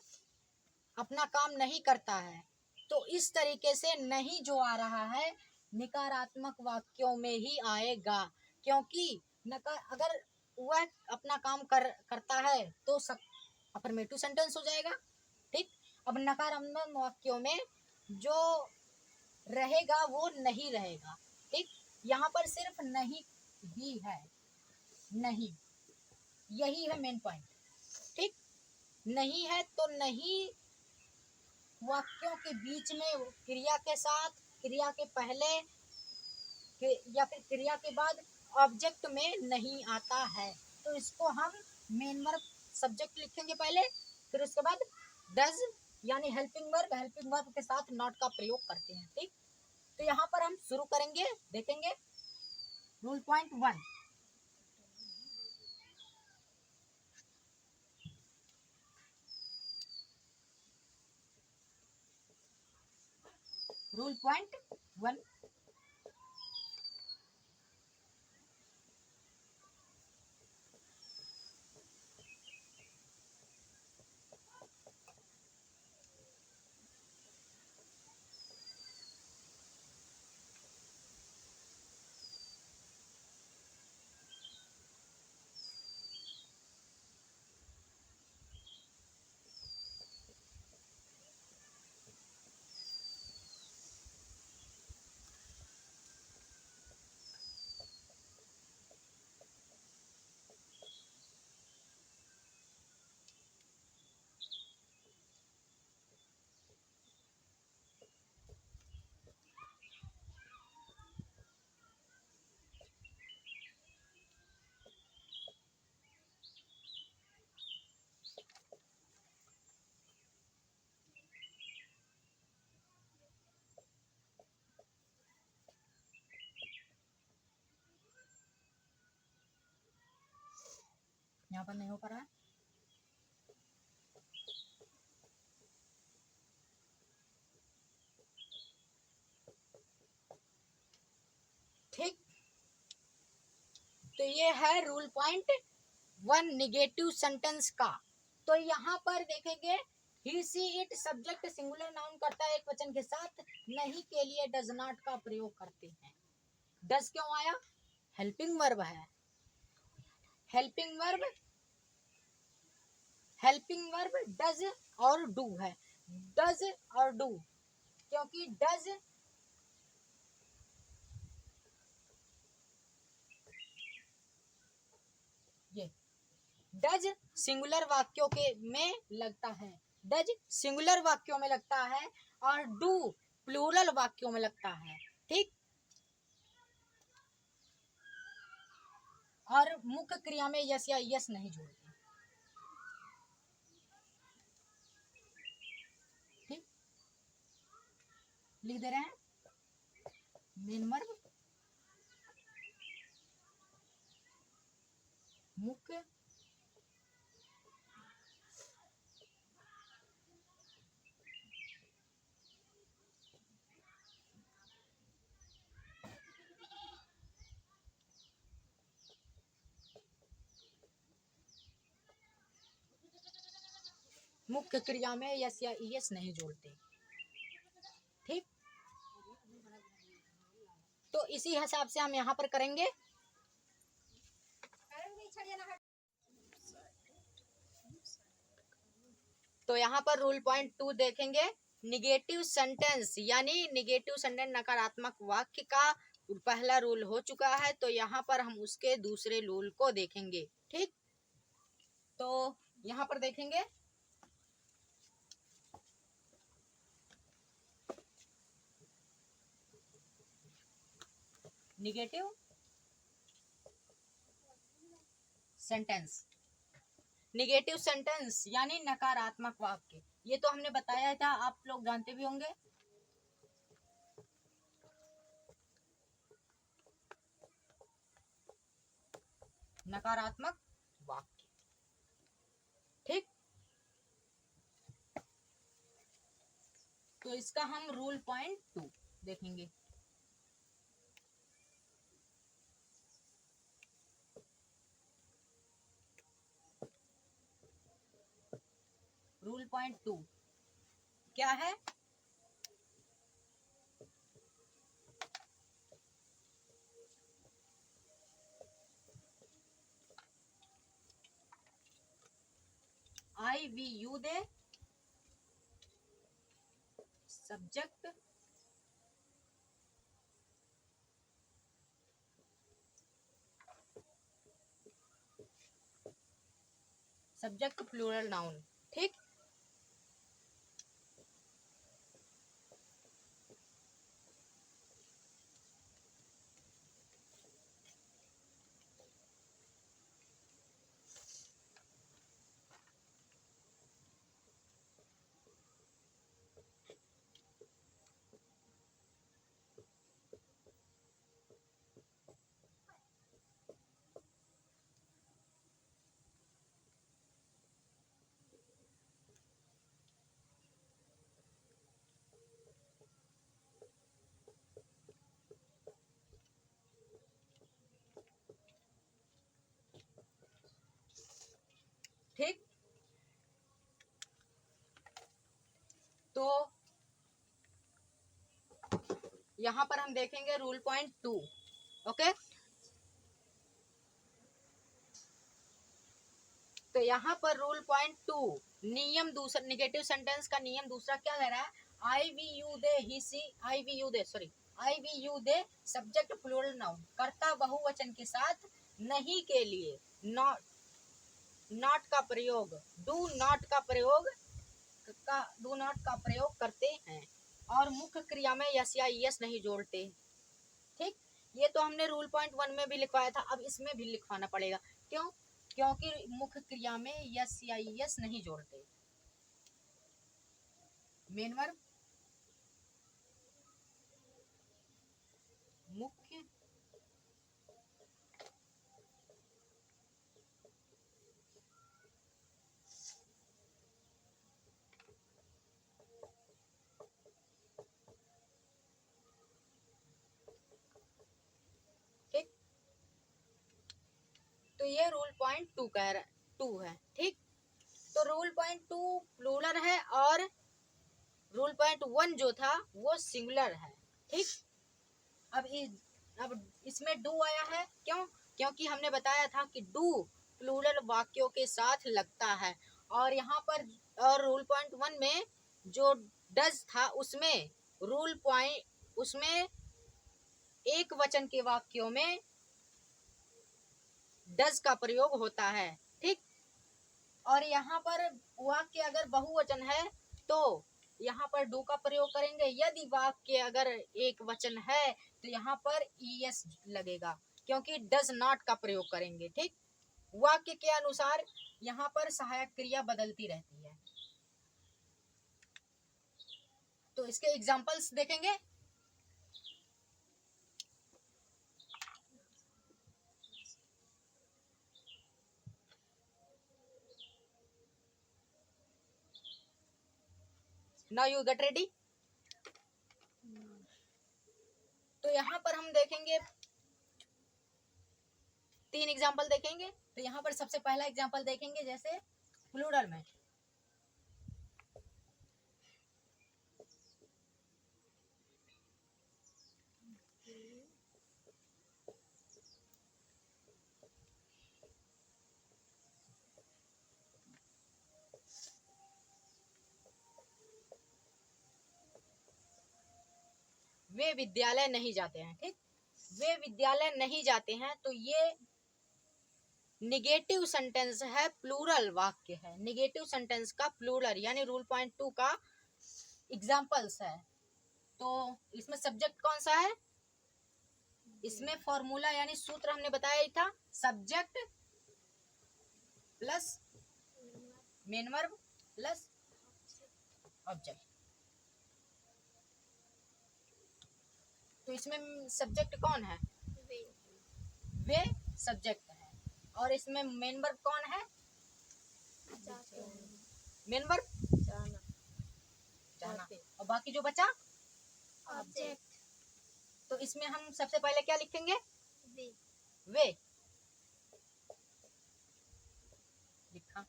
अपना काम नहीं करता है। तो इस तरीके से नहीं जो आ रहा है नकारात्मक वाक्यों में ही आएगा, क्योंकि अगर वह अपना काम करता है तो सब अफर्मेटिव सेंटेंस हो जाएगा। ठीक, अब नकारात्मक वाक्यों में जो रहेगा वो नहीं रहेगा। ठीक, यहाँ पर सिर्फ नहीं ही है, नहीं, यही है मेन पॉइंट। ठीक, नहीं है तो नहीं वाक्यों के बीच में क्रिया के साथ, क्रिया के पहले या फिर क्रिया के बाद ऑब्जेक्ट में नहीं आता है। तो इसको हम मेन वर्ब सब्जेक्ट लिखेंगे पहले, फिर उसके बाद डज यानी हेल्पिंग वर्ब के साथ नॉट का प्रयोग करते हैं। ठीक, तो यहाँ पर हम शुरू करेंगे, देखेंगे रूल पॉइंट 1। रूल पॉइंट 1, यहाँ पर नहीं हो पा रहा है। ठीक, तो ये है रूल पॉइंट 1 निगेटिव सेंटेंस का। तो यहाँ पर देखेंगे he she it subject singular noun करता है एक वचन के साथ, नहीं के लिए डज नॉट का प्रयोग करते हैं। डज क्यों आया? हेल्पिंग वर्ब है। हेल्पिंग वर्ब डज और डू है। डज और डू, क्योंकि डज ये डज सिंगुलर वाक्यों के में लगता है, डज सिंगुलर वाक्यों में लगता है और डू प्लूरल वाक्यों में लगता है। ठीक, और मुख्य क्रिया में यस या यस नहीं जोड़ते। ठीक, लिख दे रहे हैं। मेन वर्ब मुख्य मुख्य क्रिया में यस या यस नहीं जोड़ते। ठीक, तो इसी हिसाब से हम यहाँ पर करेंगे। तो यहाँ पर रूल पॉइंट 2 देखेंगे। निगेटिव सेंटेंस यानी निगेटिव सेंटेंस नकारात्मक वाक्य का पहला रूल हो चुका है, तो यहाँ पर हम उसके दूसरे रूल को देखेंगे। ठीक, तो यहाँ पर देखेंगे निगेटिव सेंटेंस। निगेटिव सेंटेंस यानी नकारात्मक वाक्य, ये तो हमने बताया था, आप लोग जानते भी होंगे। नकारात्मक वाक्य। ठीक, तो इसका हम रूल पॉइंट 2 देखेंगे। रूल पॉइंट 2 क्या है? I we you they subject plural noun. ठीक, ठीक, तो यहाँ पर हम देखेंगे रूल पॉइंट 2। ओके, तो यहाँ पर रूल पॉइंट 2 नियम दूसरा, निगेटिव सेंटेंस का नियम दूसरा क्या कह रहा है? I we you they he she, I we you they sorry I we you they subject plural noun, कर्ता बहुवचन के साथ नहीं के लिए नॉट नॉट का प्रयोग, डू नॉट का प्रयोग करते हैं और मुख्य क्रिया में यस या यस नहीं जोड़ते। ठीक, ये तो हमने रूल पॉइंट 1 में भी लिखवाया था, अब इसमें भी लिखवाना पड़ेगा। क्यों? क्योंकि मुख्य क्रिया में यस या यस नहीं जोड़ते। मेन वर्ब मुख्य ठीक, तो ये रूल पॉइंट 2 कह रहा 2 है। ठीक, तो रूल पॉइंट 2 प्लूरल है और रूल पॉइंट 1 जो था वो सिंगुलर है। ठीक, अब इसमें डू आया है, क्यों? क्योंकि हमने बताया था कि डू प्लूरल वाक्यों के साथ लगता है, और यहाँ पर और रूल पॉइंट 1 में जो डज था उसमें एक वचन के वाक्यों में डज का प्रयोग होता है। ठीक, और यहाँ पर वाक्य अगर बहुवचन है तो यहाँ पर डू का प्रयोग करेंगे। यदि वाक्य अगर एक वचन है तो यहाँ पर ईएस लगेगा, क्योंकि डज नॉट का प्रयोग करेंगे। ठीक, वाक्य के अनुसार यहाँ पर सहायक क्रिया बदलती रहती है। तो इसके एग्जाम्पल्स देखेंगे। Now you get ready. तो यहाँ पर हम देखेंगे 3 एग्जाम्पल देखेंगे। तो यहाँ पर सबसे पहला एग्जाम्पल देखेंगे, जैसे प्लूरल में वे विद्यालय नहीं जाते हैं। ठीक, वे विद्यालय नहीं जाते हैं, तो ये निगेटिव सेंटेंस है, प्लूरल वाक्य है। निगेटिव सेंटेंस का प्लूरल यानी रूल पॉइंट 2 का एग्जाम्पल्स है। तो इसमें सब्जेक्ट कौन सा है? इसमें फॉर्मूला यानी सूत्र हमने बताया ही था, subject plus main verb plus object. तो इसमें सब्जेक्ट कौन है? वे सब्जेक्ट है, और इसमें मेन वर्ब कौन है? मेन वर्ब जाना, और बाकी जो बचा ऑब्जेक्ट। तो इसमें हम सबसे पहले क्या लिखेंगे? वे लिखा,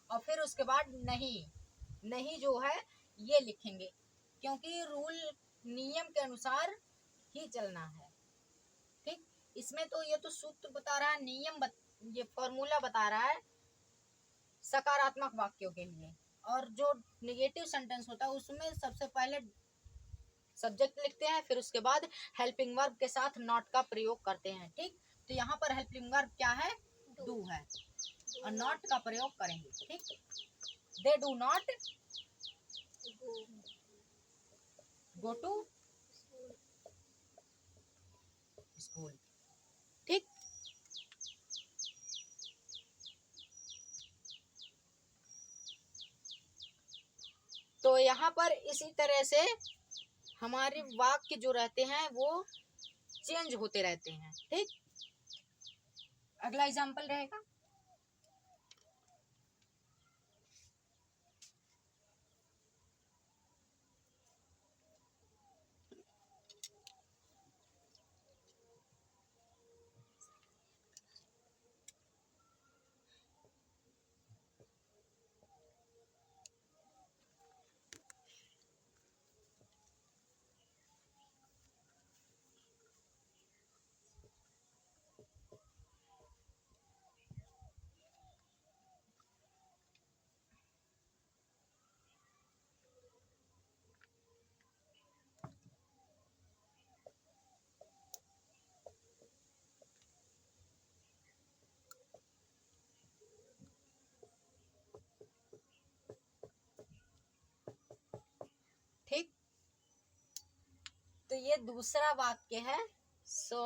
और फिर उसके बाद नहीं जो है ये लिखेंगे, क्योंकि रूल नियम के अनुसार ही चलना है। ठीक, इसमें तो ये तो सूत्र बता रहा है, ये फॉर्मूला बता रहा है सकारात्मक वाक्यों के लिए, और जो नेगेटिव सेंटेंस होता है उसमें सबसे पहले सब्जेक्ट लिखते हैं, फिर उसके बाद हेल्पिंग वर्ब के साथ नॉट का प्रयोग करते हैं। ठीक, तो यहाँ पर हेल्पिंग वर्ब क्या है? डू है, और नॉट का प्रयोग करेंगे। ठीक, they do not go to school. ठीक, तो यहाँ पर इसी तरह से हमारे वाक्य जो रहते हैं वो चेंज होते रहते हैं। ठीक, अगला एग्जाम्पल रहेगा, ठीक, तो ये दूसरा वाक्य है। सो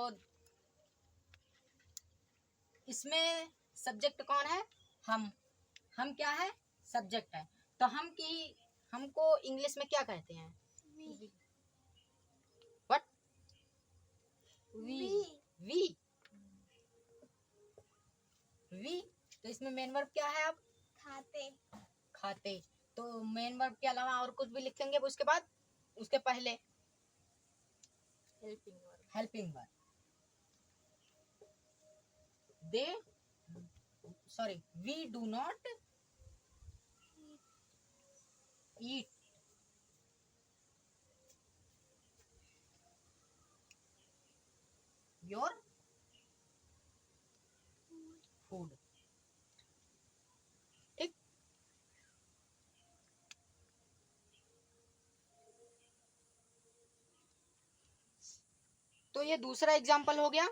इसमें सब्जेक्ट कौन है? हम क्या है? सब्जेक्ट है। तो हमको इंग्लिश में क्या कहते हैं? व्हाट? वी तो इसमें मेन वर्ब क्या है? अब खाते, तो मेन वर्ब के अलावा और कुछ भी लिखेंगे उसके बाद, उसके पहले helping verb we do not eat, your food. ठीक, तो ये दूसरा एग्जाम्पल हो गया।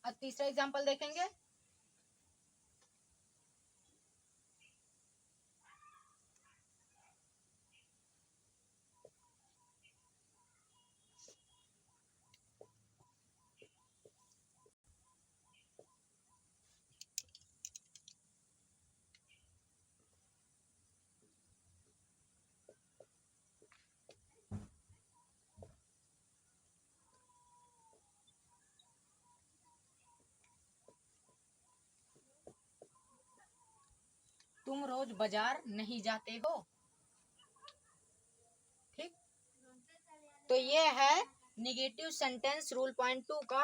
अब तीसरा एग्जाम्पल देखेंगे। तुम रोज बाजार नहीं जाते हो। ठीक, तो ये है निगेटिव सेंटेंस रूल पॉइंट 2 का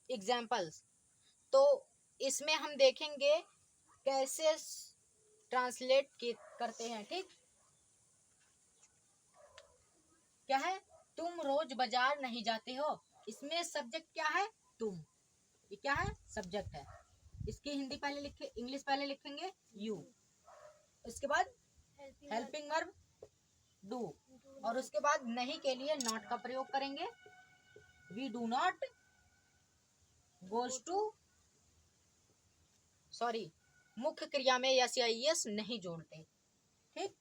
एग्जाम्पल्स। तो इसमें हम देखेंगे कैसे ट्रांसलेट करते हैं। ठीक, क्या है, तुम रोज बाजार नहीं जाते हो। इसमें सब्जेक्ट क्या है, तुम। ये क्या है, सब्जेक्ट है। इसकी हिंदी पहले लिखे, इंग्लिश पहले लिखेंगे यू, उसके बाद हेल्पिंग वर्ब डू, और उसके बाद नहीं के लिए नॉट का प्रयोग करेंगे। We do not goes to, sorry, मुख्य क्रिया में यस या यस नहीं जोड़ते। ठीक,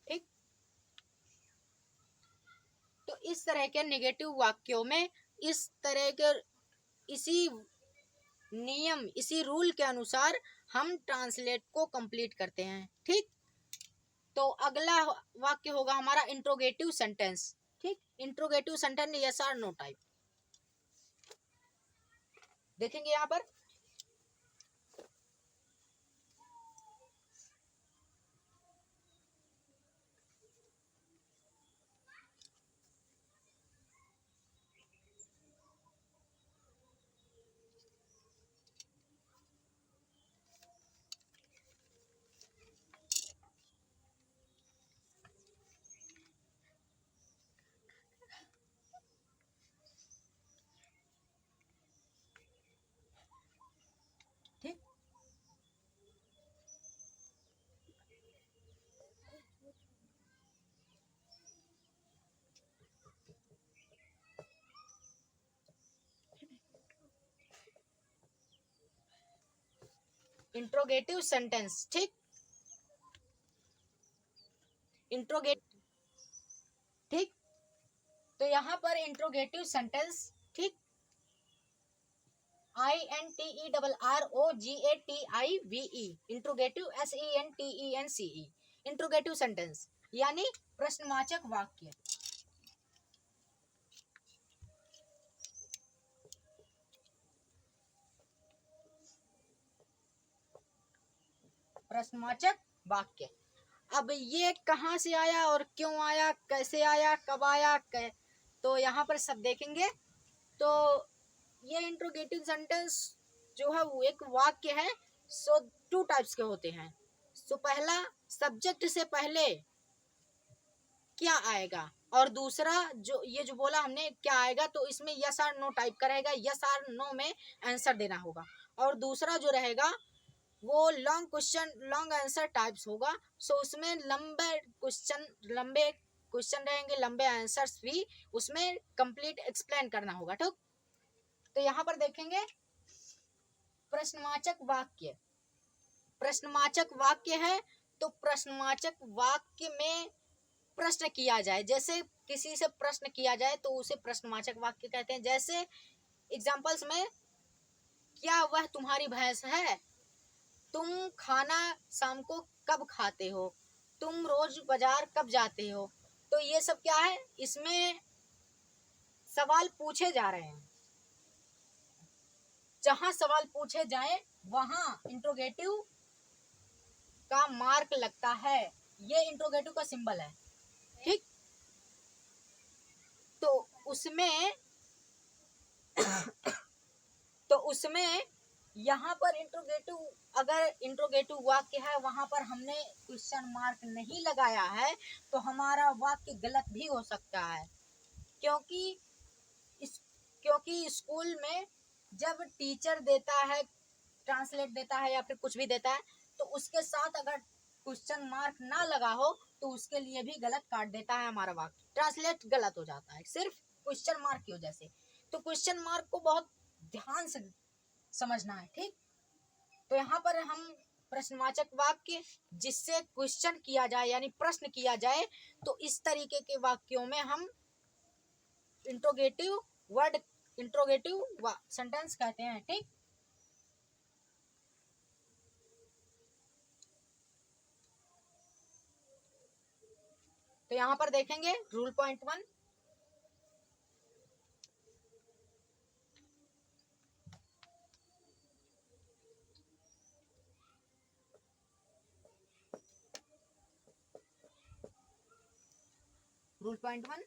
ठीक, तो इस तरह के नेगेटिव वाक्यों में इस तरह के इसी नियम, इसी रूल के अनुसार हम ट्रांसलेट को कंप्लीट करते हैं। ठीक, तो अगला वाक्य होगा हमारा इंट्रोगेटिव सेंटेंस। ठीक, इंट्रोगेटिव सेंटेंस यस और नो टाइप देखेंगे यहाँ पर। ठीक, इंट्रोगेटिव सेंटेंस। ठीक, इंट्रोगेट, ठीक, तो यहाँ पर इंट्रोगेटिव सेंटेंस। ठीक, INTERROGATIVE, interrogative SENTENCE, interrogative sentence यानी प्रश्नवाचक वाक्य। प्रश्नवाचक वाक्य। अब ये कहाँ से आया और क्यों आया, कैसे आया, कब आया, तो यहाँ पर सब देखेंगे। तो ये इंट्रोगेटिव सेंटेंस जो है वो एक वाक्य है। सो 2 टाइप्स के होते हैं। सो पहला, सब्जेक्ट से पहले क्या आएगा, और दूसरा जो ये जो बोला हमने क्या आएगा, तो इसमें यस और नो टाइप का रहेगा। यस और नो में आंसर देना होगा। और दूसरा जो रहेगा वो long question, long answer types होगा। सो उसमें लंबे क्वेश्चन रहेंगे, लंबे आंसर्स भी उसमें कंप्लीट एक्सप्लेन करना होगा। ठीक, तो यहाँ पर देखेंगे प्रश्नवाचक वाक्य। प्रश्नवाचक वाक्य है तो प्रश्नवाचक वाक्य में प्रश्न किया जाए, जैसे किसी से प्रश्न किया जाए तो उसे प्रश्नवाचक वाक्य कहते हैं। जैसे एग्जांपल्स में, क्या वह तुम्हारी भैंस है, तुम खाना शाम को कब खाते हो, तुम रोज बाजार कब जाते हो, तो ये सब क्या है, इसमें सवाल पूछे जा रहे हैं, जहां सवाल पूछे जाए वहां इंट्रोगेटिव का मार्क लगता है। ये इंट्रोगेटिव का सिंबल है, ठीक। तो उसमें तो उसमें यहाँ पर इंट्रोगेटिव, अगर इंट्रोगेटिव वाक्य है वहां पर हमने क्वेश्चन मार्क नहीं लगाया है तो हमारा वाक्य गलत भी हो सकता है, क्योंकि क्योंकि स्कूल में जब टीचर देता है, ट्रांसलेट देता है या फिर कुछ भी देता है, तो उसके साथ अगर क्वेश्चन मार्क ना लगा हो तो उसके लिए भी गलत काट देता है, हमारा वाक्य ट्रांसलेट गलत हो जाता है सिर्फ क्वेश्चन मार्क की वजह से। तो क्वेश्चन मार्क को बहुत ध्यान से समझना है, ठीक। तो यहाँ पर हम प्रश्नवाचक वाक्य जिससे क्वेश्चन किया जाए यानी प्रश्न किया जाए, तो इस तरीके के वाक्यों में हम इंट्रोगेटिव वर्ड, इंट्रोगेटिव सेंटेंस कहते हैं, ठीक। तो यहाँ पर देखेंगे rule point 1, rule point 1,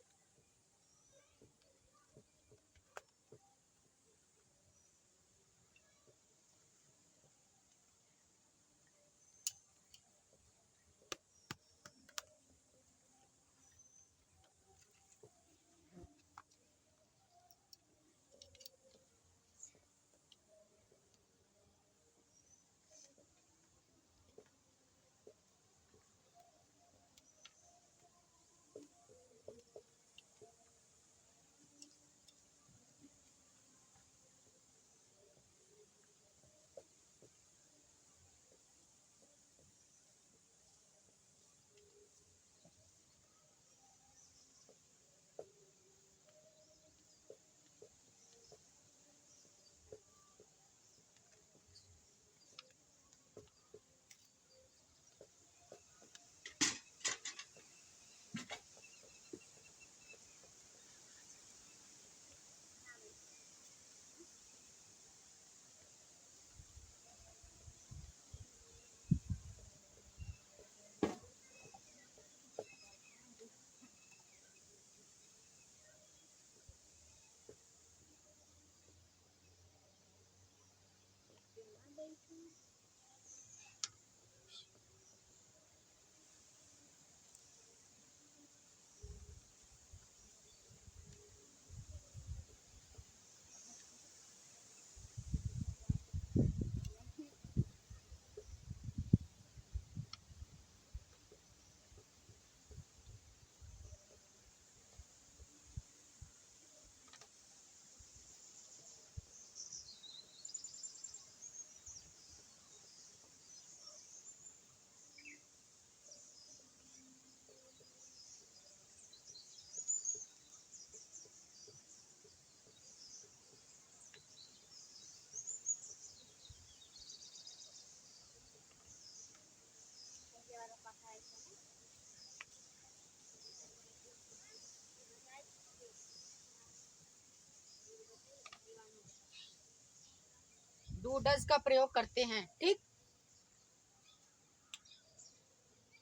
do does का प्रयोग करते हैं, ठीक।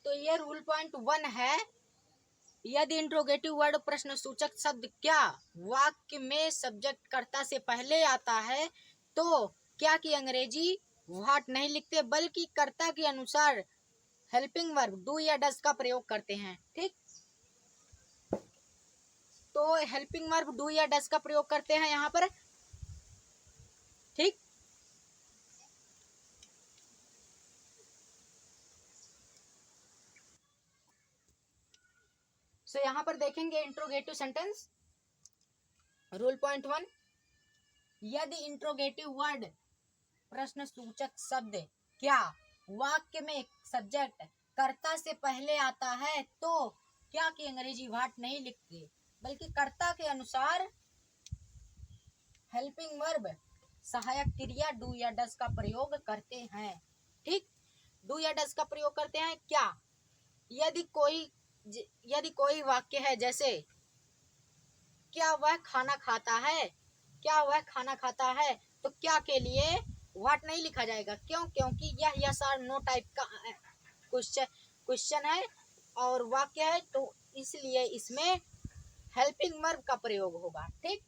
तो ये रूल पॉइंट 1 है, यदि इंट्रोगेटिव वर्ड प्रश्न सूचक शब्द क्या वाक्य में सब्जेक्ट कर्ता से पहले आता है तो क्या की अंग्रेजी व्हाट नहीं लिखते बल्कि कर्ता के अनुसार हेल्पिंग वर्ब डू या डज का प्रयोग करते हैं, ठीक। तो हेल्पिंग वर्ब डू या डज का प्रयोग करते हैं यहाँ पर, ठीक। सो यहाँ पर देखेंगे इंट्रोगेटिव सेंटेंस, रूल पॉइंट 1, यदि इंट्रोगेटिव वर्ड प्रश्न सूचक शब्द क्या वाक्य में सब्जेक्ट कर्ता से पहले आता है तो क्या की अंग्रेजी व्हाट नहीं लिखते बल्कि कर्ता के अनुसार हेल्पिंग वर्ब सहायक क्रिया डू या डज का प्रयोग करते हैं, ठीक। डू या डज का प्रयोग करते हैं क्या, यदि कोई यदि कोई वाक्य है जैसे क्या वह खाना खाता है, क्या वह खाना खाता है, तो क्या के लिए व्हाट नहीं लिखा जाएगा। क्यों? क्योंकि यह यस और नो टाइप का क्वेश्चन है और वाक्य है, तो इसलिए इसमें हेल्पिंग वर्ब का प्रयोग होगा। ठीक।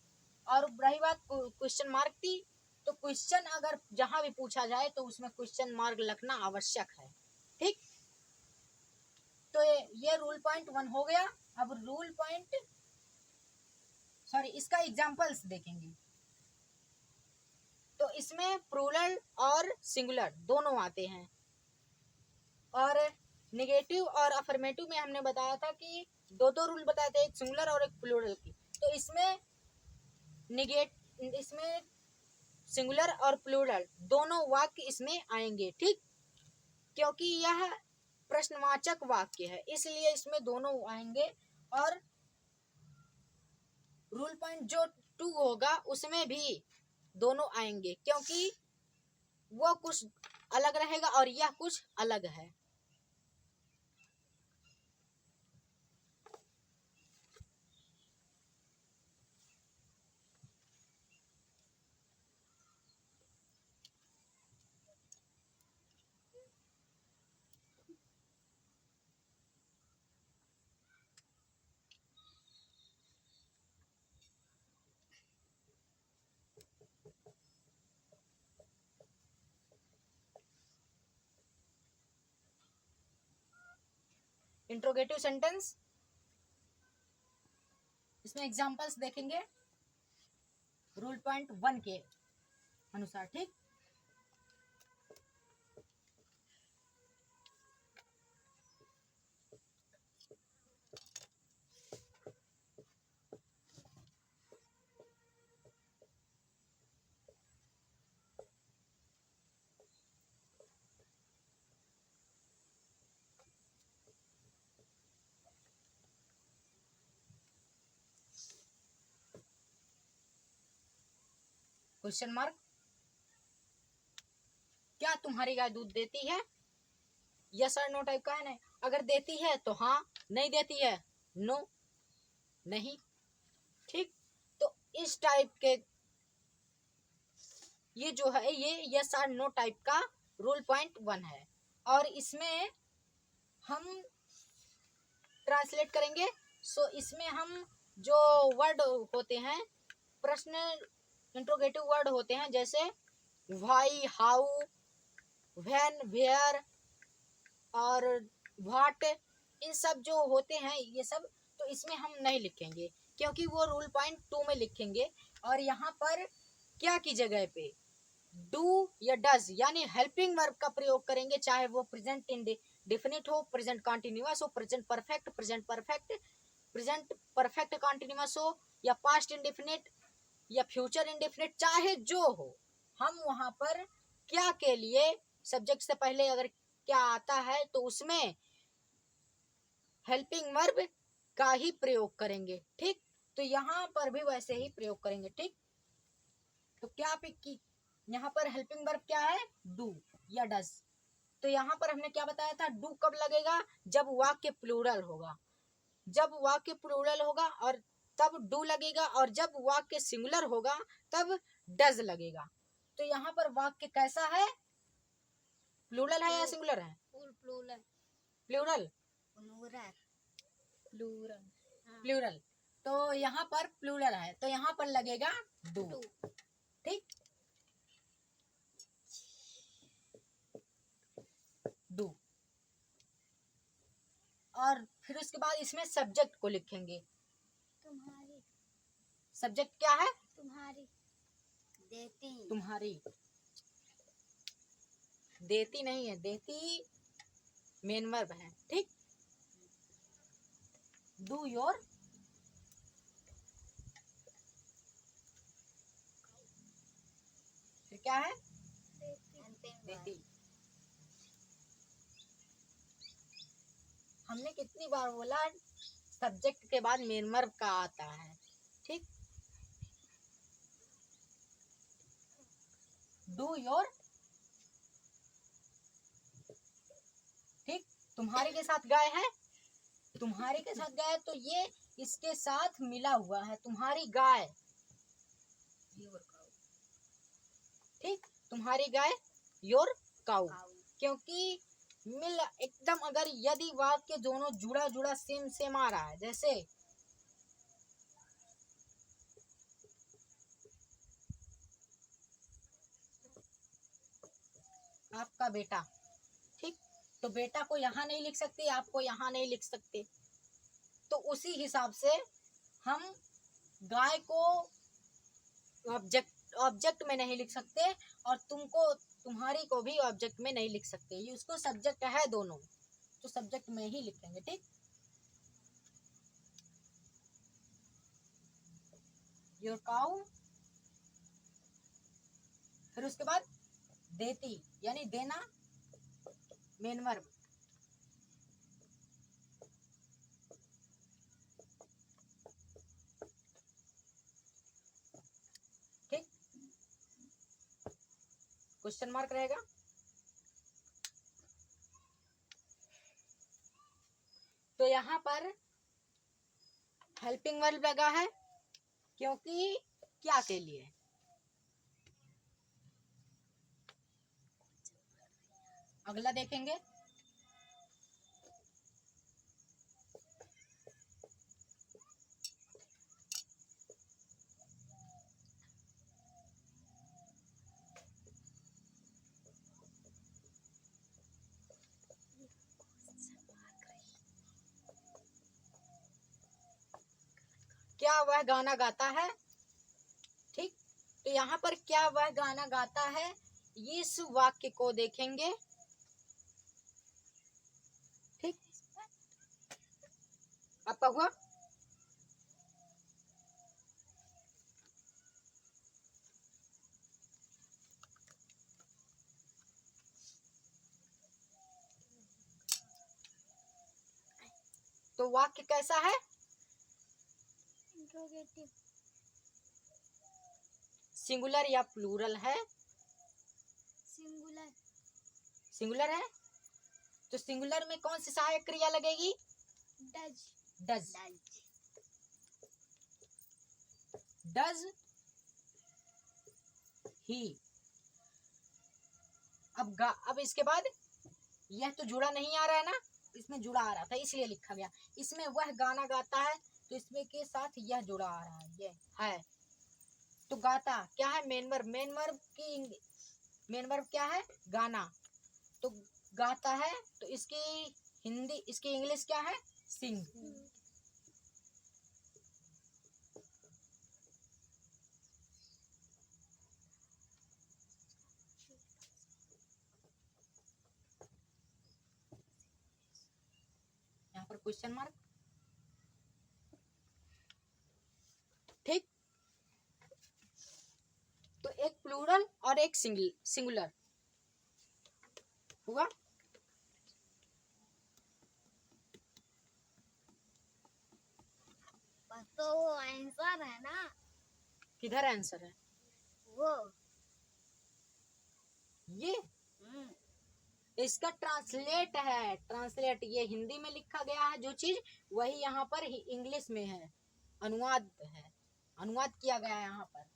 और रही बात क्वेश्चन मार्क की, तो क्वेश्चन अगर जहां भी पूछा जाए तो उसमें क्वेश्चन मार्क लगना आवश्यक है। ठीक। तो ये रूल पॉइंट 1 हो गया। अब रूल पॉइंट इसका एग्जांपल्स देखेंगे। तो इसमें प्लूरल और सिंगुलर दोनों आते हैं। और नेगेटिव और अफर्मेटिव में हमने बताया था कि दो रूल बताए थे, एक सिंगुलर और एक प्लूरल की। तो इसमें इसमें सिंगुलर और प्लूरल दोनों वाक्य इसमें आएंगे। ठीक। क्योंकि यह प्रश्नवाचक वाक्य है इसलिए इसमें दोनों आएंगे। और रूल पॉइंट जो 2 होगा उसमें भी दोनों आएंगे क्योंकि वो कुछ अलग रहेगा और यह कुछ अलग है। इंट्रोगेटिव सेंटेंस, इसमें एग्जांपल्स देखेंगे रूल पॉइंट 1 के अनुसार। ठीक। क्वेश्चन मार्क, क्या तुम्हारी गाय दूध देती है? यस और नो टाइप का है ना। अगर देती है तो हाँ, नहीं देती है नो, नहीं। ठीक। तो इस टाइप के ये जो है ये यस और नो टाइप का रूल पॉइंट 1 है। और इसमें हम ट्रांसलेट करेंगे। इसमें हम जो वर्ड होते हैं प्रश्न इंट्रोगेटिव वर्ड होते हैं जैसे व्हाई, हाउ, व्हेन, वेयर और व्हाट, इन सब जो होते हैं ये सब, तो इसमें हम नहीं लिखेंगे क्योंकि वो रूल पॉइंट 2 में लिखेंगे। और यहाँ पर क्या की जगह पे डू या डज यानी हेल्पिंग वर्ब का प्रयोग करेंगे, चाहे वो प्रेजेंट इंडेफिनिट हो, प्रेजेंट कॉन्टिन्यूअस हो, present perfect, present perfect continuous हो, या पास्ट इंडेफिनिट या फ्यूचर इंडेफिनिट, चाहे जो हो। हम वहां पर क्या के लिए सब्जेक्ट से पहले अगर क्या आता है तो उसमें हेल्पिंग वर्ब का ही प्रयोग करेंगे। ठीक। तो यहाँ पर भी वैसे ही प्रयोग करेंगे। ठीक। तो क्या पिक की यहाँ पर हेल्पिंग वर्ब क्या है? डू या डज। तो यहाँ पर हमने क्या बताया था? डू कब लगेगा? जब वाक्य प्लूरल होगा। जब वाक्य प्लूरल होगा और तब डू लगेगा, और जब वाक्य सिंगुलर होगा तब डज लगेगा। तो यहाँ पर वाक्य कैसा है? प्लूरल है या सिंगुलर है? प्लूरल। प्लूरल। प्लूरल। प्लूरल। तो यहाँ पर प्लूरल है तो यहाँ पर लगेगा डू। ठीक। डू। और फिर उसके बाद इसमें सब्जेक्ट को लिखेंगे। तुम्हारी। सब्जेक्ट क्या है? तुम्हारी। देती। तुम्हारी। देती नहीं है, देती मेन वर्ब है। ठीक। डू योर, फिर क्या है? देती। हमने कितनी बार बोला सब्जेक्ट के बाद मेन वर्ब का आता है। ठीक। Do your. ठीक। तुम्हारी के साथ गाय है तुम्हारी के साथ गाय, तो ये इसके साथ मिला हुआ है, तुम्हारी गाय। ठीक, तुम्हारी गाय, योर काऊ। क्योंकि मिल एकदम, अगर यदि वाक्य दोनों जुड़ा जुड़ा सेम सेम आ रहा है, जैसे आपका बेटा, ठीक, तो बेटा को यहाँ नहीं लिख सकते, आपको यहाँ नहीं लिख सकते, तो उसी हिसाब से हम गाय को ऑब्जेक्ट में नहीं लिख सकते, और तुमको, तुम्हारी को भी ऑब्जेक्ट में नहीं लिख सकते, ये उसको सब्जेक्ट है दोनों, तो सब्जेक्ट में ही लिखेंगे। ठीक, योर काऊ, फिर उसके बाद देती यानी देना, मेन वर्ब। ठीक, क्वेश्चन मार्क रहेगा। तो यहाँ पर हेल्पिंग वर्ब लगा है, क्योंकि क्या के लिए, अगला देखेंगे। क्या वह गाना गाता है। ठीक, तो यहाँ पर क्या वह गाना गाता है, इस वाक्य को देखेंगे। ठीक, आपका हुआ। तो वाक्य कैसा है, इंट्रोगेटिव, सिंगुलर या प्लूरल है, सिंगुलर, सिंगुलर है, तो सिंगुलर में कौन सी सहायक क्रिया लगेगी, डज, डज, डज ही। अब इसके बाद यह तो जुड़ा नहीं आ रहा है ना, इसमें जुड़ा आ रहा था इसलिए लिखा गया, इसमें वह गाना गाता है, तो इसमें के साथ यह जुड़ा आ रहा है, ये है, तो गाता क्या है, मेन वर्ब, मेन वर्ब क्या है, गाना, तो गाता है, तो इसकी इंग्लिश क्या है, सिंग। यहाँ पर क्वेश्चन मार्क। ठीक, तो एक प्लूरल और एक सिंगुलर हुआ। तो वो आंसर है ना, किधर आंसर है, वो ये इसका ट्रांसलेट है, ट्रांसलेट, ये हिंदी में लिखा गया है जो चीज, वही यहाँ पर इंग्लिश में है, अनुवाद है, अनुवाद किया गया है यहाँ पर।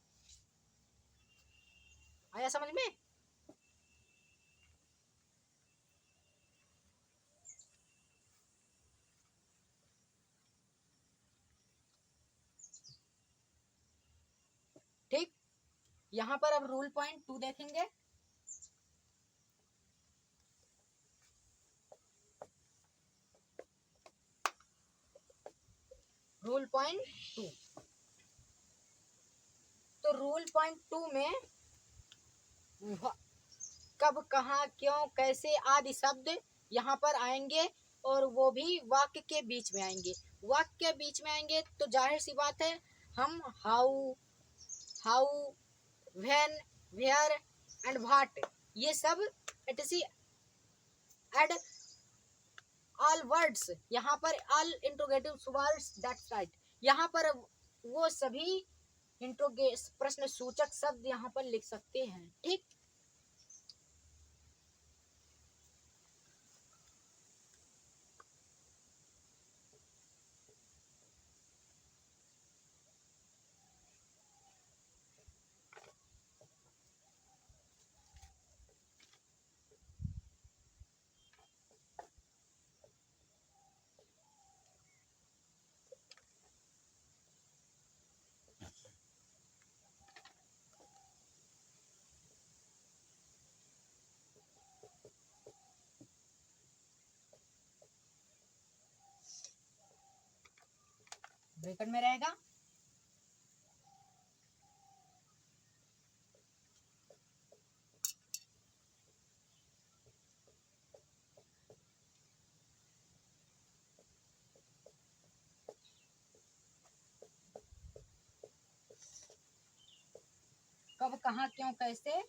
आया समझ में। ठीक, यहाँ पर अब रूल पॉइंट 2 देखेंगे। रूल पॉइंट 2, तो रूल पॉइंट 2 में कब, कहाँ, क्यों, कैसे आदि शब्द यहाँ पर आएंगे, और वो भी वाक्य के बीच में आएंगे। वाक्य के बीच में आएंगे तो जाहिर सी बात है, हम how, when, where and what, ये सब एड ऑल वर्ड्स, यहाँ पर all interrogative words, that's right, यहाँ पर वो सभी प्रश्न सूचक शब्द यहाँ पर लिख सकते हैं। ठीक, ब्रैकेट में रहेगा। कब, कहाँ, क्यों, कैसे,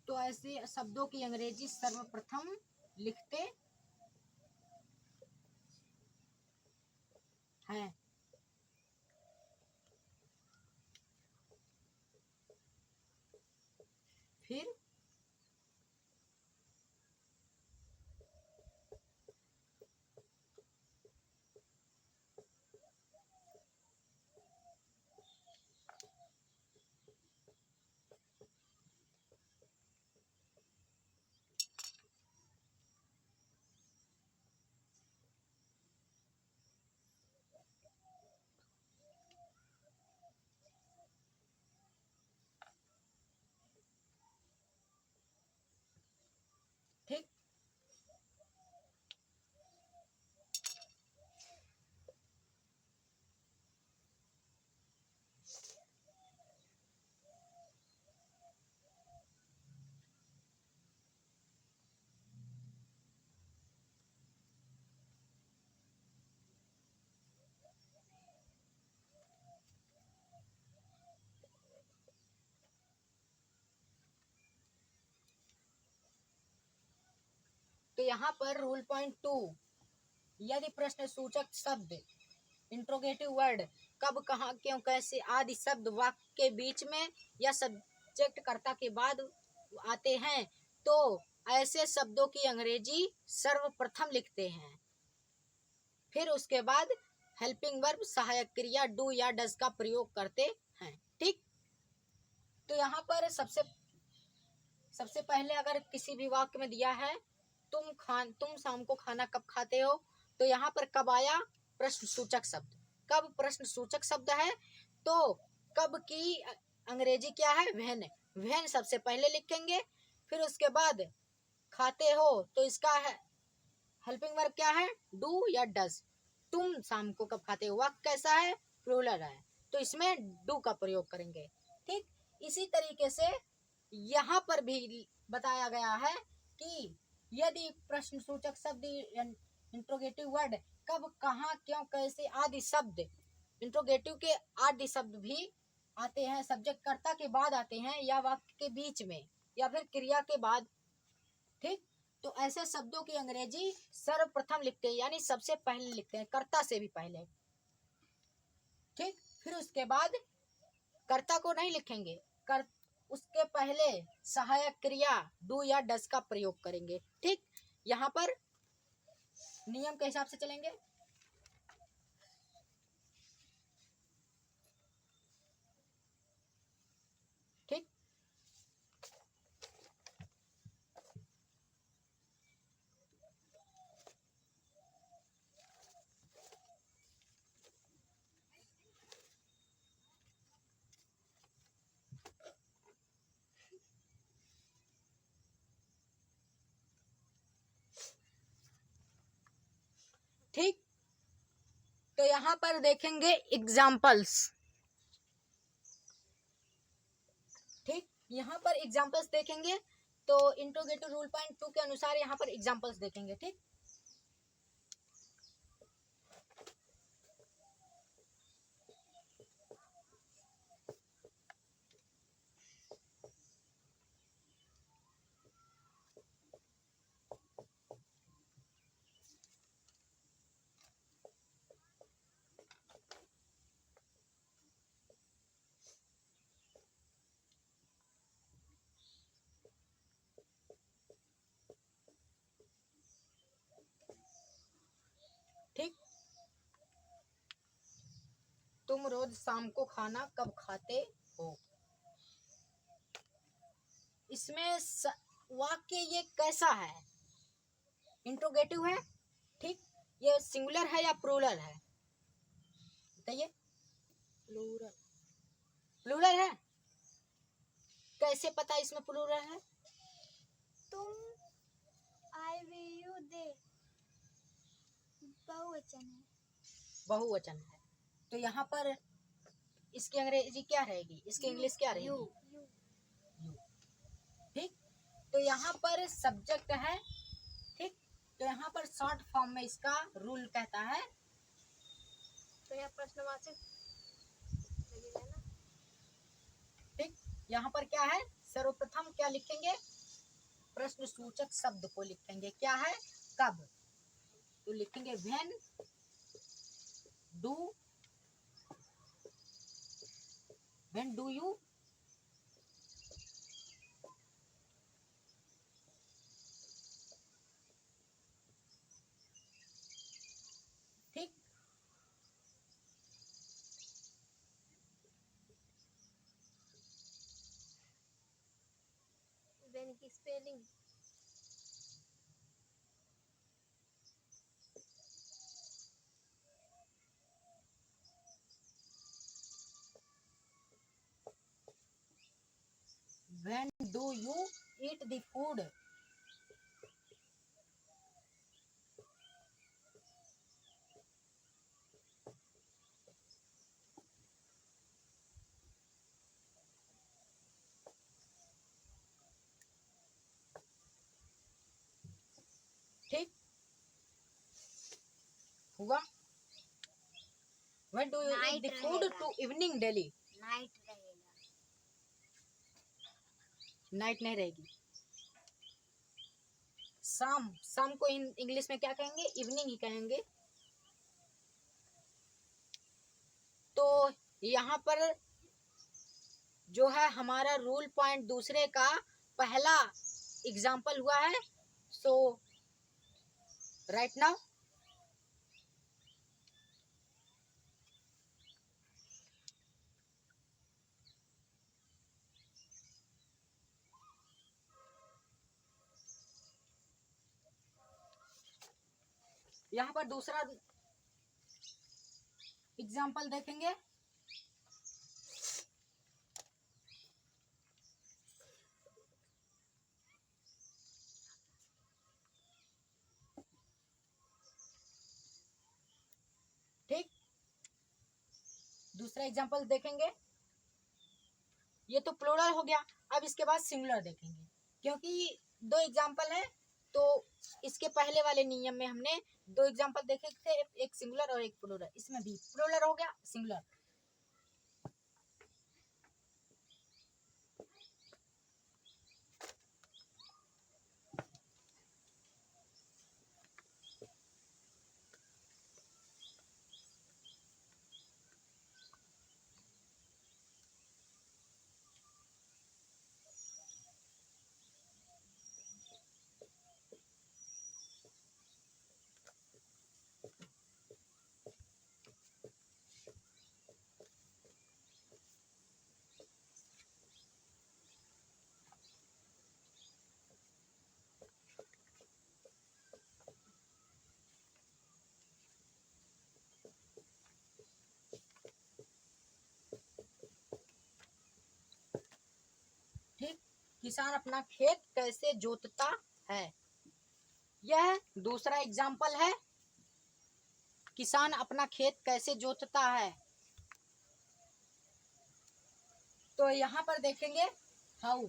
तो ऐसे शब्दों की अंग्रेजी सर्वप्रथम लिखते हैं। फिर ठीक, तो यहाँ पर रूल पॉइंट 2, यदि प्रश्न सूचक शब्द इंट्रोगेटिव वर्ड कब, कहाँ, क्यों, कैसे आदि शब्द वाक्य के बीच में या सब्जेक्ट कर्ता के बाद आते हैं तो ऐसे शब्दों की अंग्रेजी सर्वप्रथम लिखते हैं। फिर उसके बाद हेल्पिंग वर्ब सहायक क्रिया डू या डज का प्रयोग करते हैं। ठीक, तो यहाँ पर सबसे पहले अगर किसी भी वाक्य में दिया है तुम शाम को खाना कब खाते हो, तो यहाँ पर कब आया, प्रश्न सूचक शब्द। कब प्रश्न सूचक शब्द है तो कब की अंग्रेजी क्या है, व्हेन। व्हेन सबसे पहले लिखेंगे। फिर उसके बाद खाते हो तो इसका है हेल्पिंग वर्ब क्या है, डू या डज। तुम शाम को कब खाते हो, वाक्य कैसा है, प्लूरल है, तो इसमें डू का प्रयोग करेंगे। ठीक, इसी तरीके से यहाँ पर भी बताया गया है कि यदि प्रश्न सूचक शब्द इंट्रोगेटिव वर्ड कब, कहाँ, क्यों, कैसे आदि शब्द, इंट्रोगेटिव के आदि शब्द भी आते हैं, सब्जेक्ट कर्ता के बाद आते हैं या वाक्य के बीच में या फिर क्रिया के बाद। ठीक, तो ऐसे शब्दों की अंग्रेजी सर्वप्रथम लिखते हैं, यानी सबसे पहले लिखते हैं, कर्ता से भी पहले। ठीक, फिर उसके बाद कर्ता को नहीं लिखेंगे, उसके पहले सहायक क्रिया डू या डज का प्रयोग करेंगे। ठीक, यहाँ पर नियम के हिसाब से चलेंगे। ठीक, ठीक, तो यहाँ पर देखेंगे एग्जाम्पल्स। ठीक, यहाँ पर एग्जाम्पल्स देखेंगे तो इंट्रोगेटिव रूल पॉइंट 2 के अनुसार यहाँ पर एग्जाम्पल्स देखेंगे, ठीक। ठीक, तुम रोज शाम को खाना कब खाते हो। इसमें वाक्य ये कैसा है, इंट्रोगेटिव है, ठीक। ये सिंगुलर है या प्लूरल है, बताइए। प्लूरल, प्लूरल है। कैसे पता इसमें प्लूरल है। तुम, आई, वी, यू, दे बहुवचन है। बहुवचन है, तो यहाँ पर इसकी अंग्रेजी क्या रहेगी, इसकी इंग्लिश क्या रहेगी, यू। ठीक। तो यहाँ पर सब्जेक्ट है, ठीक। तो यहाँ पर शॉर्ट फॉर्म में इसका रूल कहता है, तो यहाँ प्रश्नवाचक लगेगा ना, ठीक। यहाँ पर क्या है, सर्वप्रथम क्या लिखेंगे, प्रश्न सूचक शब्द को लिखेंगे, क्या है, कब। तो लिखेंगे व्हेन डू यू ठीक। व्हेन की spelling when do you eat the food, ठीक हुआ। When do you eat the food to evening daily, night रहेगा, नाइट नहीं रहेगी। शाम, शाम को इंग्लिश में क्या कहेंगे, इवनिंग ही कहेंगे। तो यहाँ पर जो है हमारा रूल पॉइंट दूसरे का पहला एग्जाम्पल हुआ है। सो राइट नाउ यहाँ पर दूसरा एग्जाम्पल देखेंगे। ठीक, दूसरा एग्जाम्पल देखेंगे। ये तो प्लूरल हो गया, अब इसके बाद सिंगुलर देखेंगे, क्योंकि दो एग्जाम्पल है। तो इसके पहले वाले नियम में हमने दो एग्जाम्पल देखे थे, एक सिंगुलर और एक प्लूरल। इसमें भी प्लूरल हो गया, सिंगुलर। ठीक, किसान अपना खेत कैसे जोतता है, यह दूसरा एग्जाम्पल है। किसान अपना खेत कैसे जोतता है, तो यहाँ पर देखेंगे हाउ,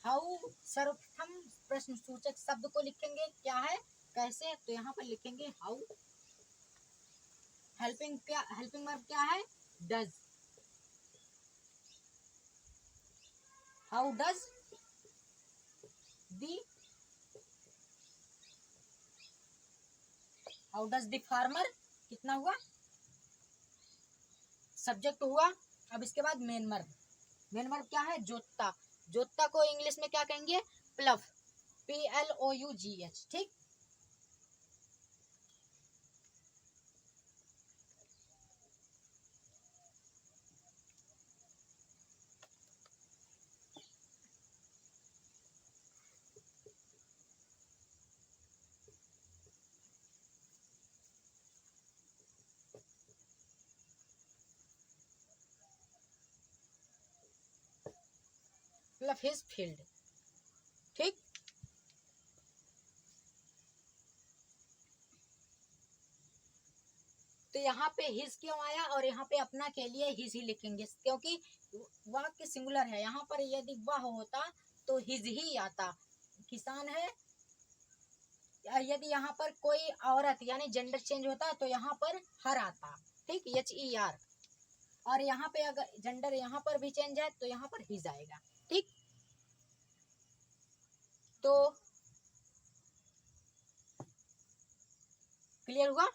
हाउ सर्वप्रथम प्रश्न सूचक शब्द को लिखेंगे, क्या है, कैसे, तो यहाँ पर लिखेंगे हाउ। हेल्पिंग क्या, हेल्पिंग वर्ब क्या है, does. How does the, how does the farmer, कितना हुआ, सब्जेक्ट हुआ। अब इसके बाद मेन वर्ब, मेन वर्ब क्या है, जोतता। जोतता को इंग्लिश में क्या कहेंगे, प्लफ, PLOUGH, ठीक। प्लफ हिज फील्ड, ठीक। तो यहाँ पे हिज क्यों आया, और यहाँ पे अपना के लिए हिज ही लिखेंगे, क्योंकि वाक्य सिंगुलर है। यहाँ पर यदि वह होता तो हिज ही आता, किसान है। यदि यहाँ पर कोई औरत यानी जेंडर चेंज होता तो यहाँ पर हर आता, ठीक, HER। और यहाँ पे अगर जेंडर यहाँ पर भी चेंज है तो यहाँ पर हिज आएगा, ठीक। तो क्लियर हुआ।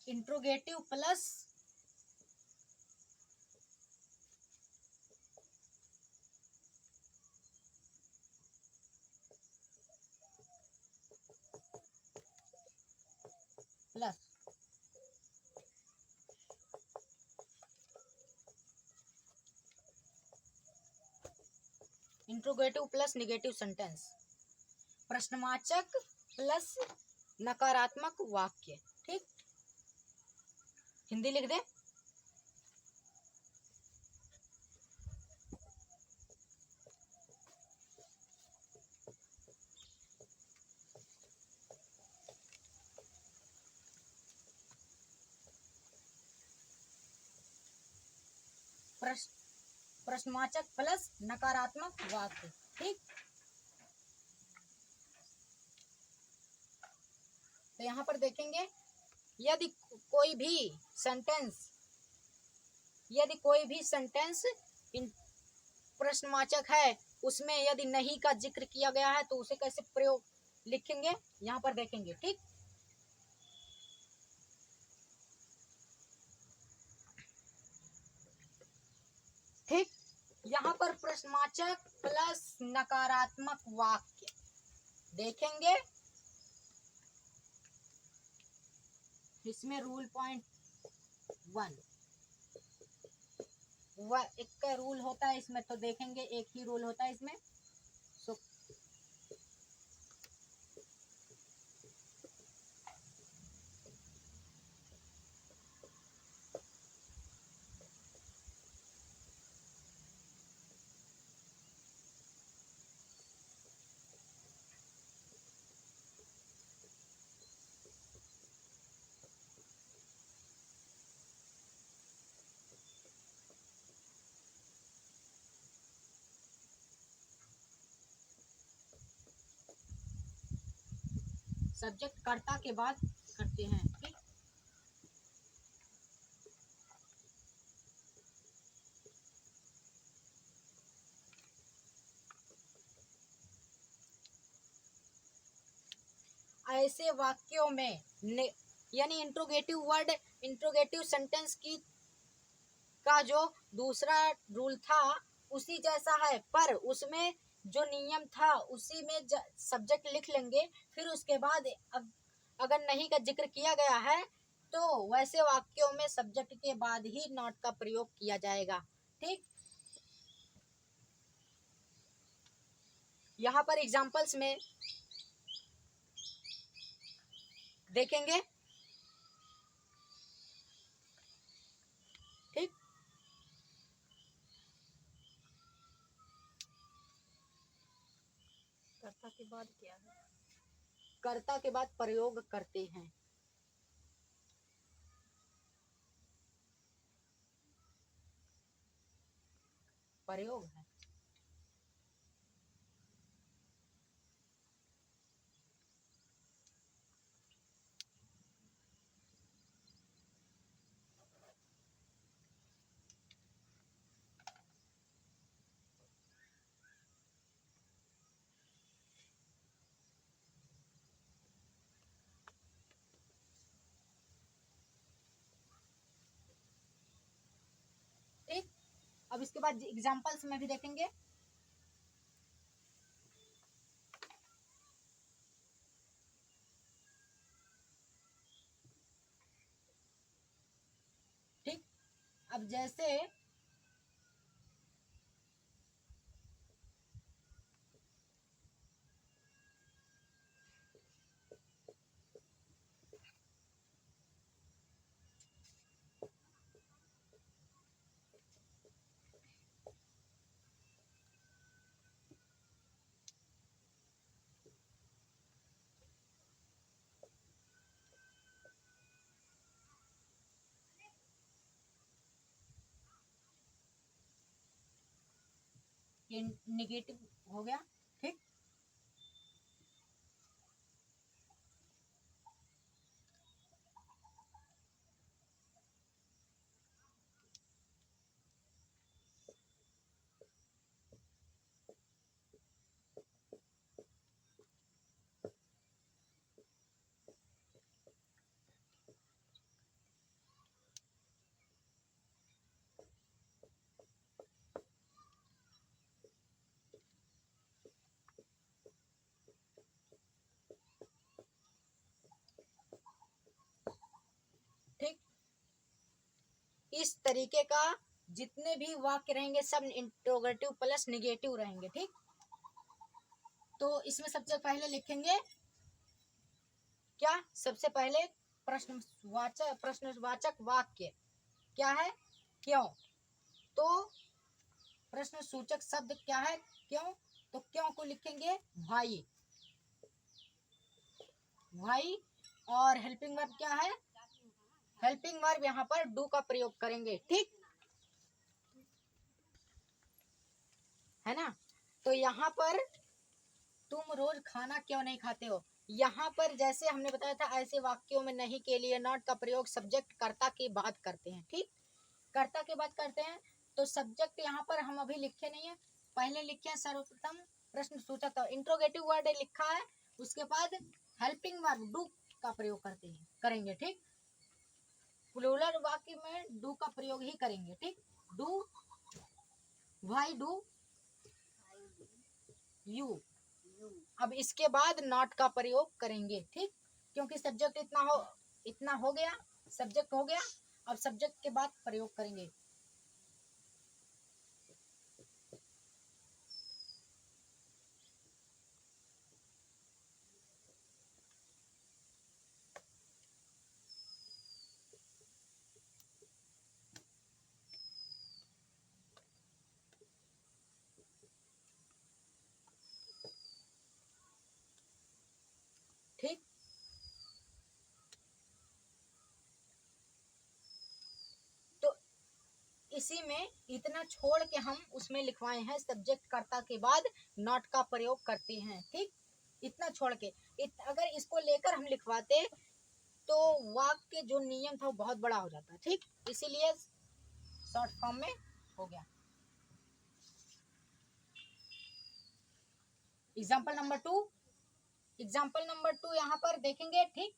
Interrogative plus plus interrogative plus negative sentence, प्रश्नवाचक प्लस नकारात्मक वाक्य, ठीक। हिंदी लिख दे। प्रश्नवाचक प्लस नकारात्मक वाक्य, ठीक। तो यहाँ पर देखेंगे, यदि कोई भी सेंटेंस, यदि कोई भी सेंटेंस प्रश्नवाचक है, उसमें यदि नहीं का जिक्र किया गया है तो उसे कैसे प्रयोग लिखेंगे, यहाँ पर देखेंगे, ठीक। ठीक, यहाँ पर प्रश्नवाचक प्लस नकारात्मक वाक्य देखेंगे। इसमें रूल पॉइंट 1 एक का रूल होता है इसमें, तो देखेंगे एक ही रूल होता है इसमें। सो सब्जेक्ट कर्ता के बाद करते हैं, ठीक। ऐसे वाक्यों में यानी इंट्रोगेटिव वर्ड, इंट्रोगेटिव सेंटेंस की का जो दूसरा रूल था उसी जैसा है, पर उसमें जो नियम था उसी में सब्जेक्ट लिख लेंगे। फिर उसके बाद अगर नहीं का जिक्र किया गया है तो वैसे वाक्यों में सब्जेक्ट के बाद ही नॉट का प्रयोग किया जाएगा, ठीक। यहाँ पर एग्जांपल्स में देखेंगे, ठीक। कर्ता के बाद क्या है? कर्ता के बाद प्रयोग करते हैं। प्रयोग है। ठीक, अब इसके बाद एग्जांपल्स में भी देखेंगे। ठीक, अब जैसे ये निगेटिव हो गया। ठीक, ठीक, इस तरीके का जितने भी वाक्य रहेंगे सब इंट्रोगेटिव प्लस निगेटिव रहेंगे। ठीक, तो इसमें सबसे पहले लिखेंगे क्या, सबसे पहले प्रश्नवाचक वाक्य क्या है, क्यों। तो प्रश्न सूचक शब्द क्या है, क्यों। तो क्यों को लिखेंगे भाई, भाई। और हेल्पिंग वर्ब क्या है, हेल्पिंग वर्ब यहाँ पर डू का प्रयोग करेंगे। ठीक है ना। तो यहाँ पर तुम रोज खाना क्यों नहीं खाते हो, यहाँ पर जैसे हमने बताया था ऐसे वाक्यों में नहीं के लिए नॉट का प्रयोग सब्जेक्ट कर्ता के बाद करते हैं। ठीक, कर्ता के बाद करते हैं। तो सब्जेक्ट यहाँ पर हम अभी लिखे नहीं है, पहले लिखे हैं सर्वप्रथम प्रश्न सूचक इंट्रोगेटिव वर्ड लिखा है, उसके बाद हेल्पिंग वर्ब डू का प्रयोग करते हैं, करेंगे। ठीक, प्लूरल वाक्य में डू का प्रयोग ही करेंगे। ठीक, डू, व्हाई डू यू। अब इसके बाद नॉट का प्रयोग करेंगे। ठीक, क्योंकि सब्जेक्ट इतना हो गया, सब्जेक्ट हो गया। अब सब्जेक्ट के बाद प्रयोग करेंगे। ठीक, तो इसी में इतना छोड़ के हम उसमें लिखवाए हैं सब्जेक्ट कर्ता के बाद नॉट का प्रयोग करते हैं। ठीक, इतना छोड़ के अगर इसको लेकर हम लिखवाते तो वाक्य जो नियम था वो बहुत बड़ा हो जाता। ठीक, इसीलिए शॉर्ट फॉर्म में हो गया। एग्जाम्पल नंबर 2, एग्जाम्पल नंबर 2 यहाँ पर देखेंगे। ठीक,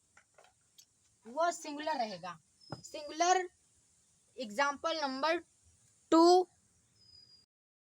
वो सिंगुलर रहेगा, सिंगुलर। Example number 2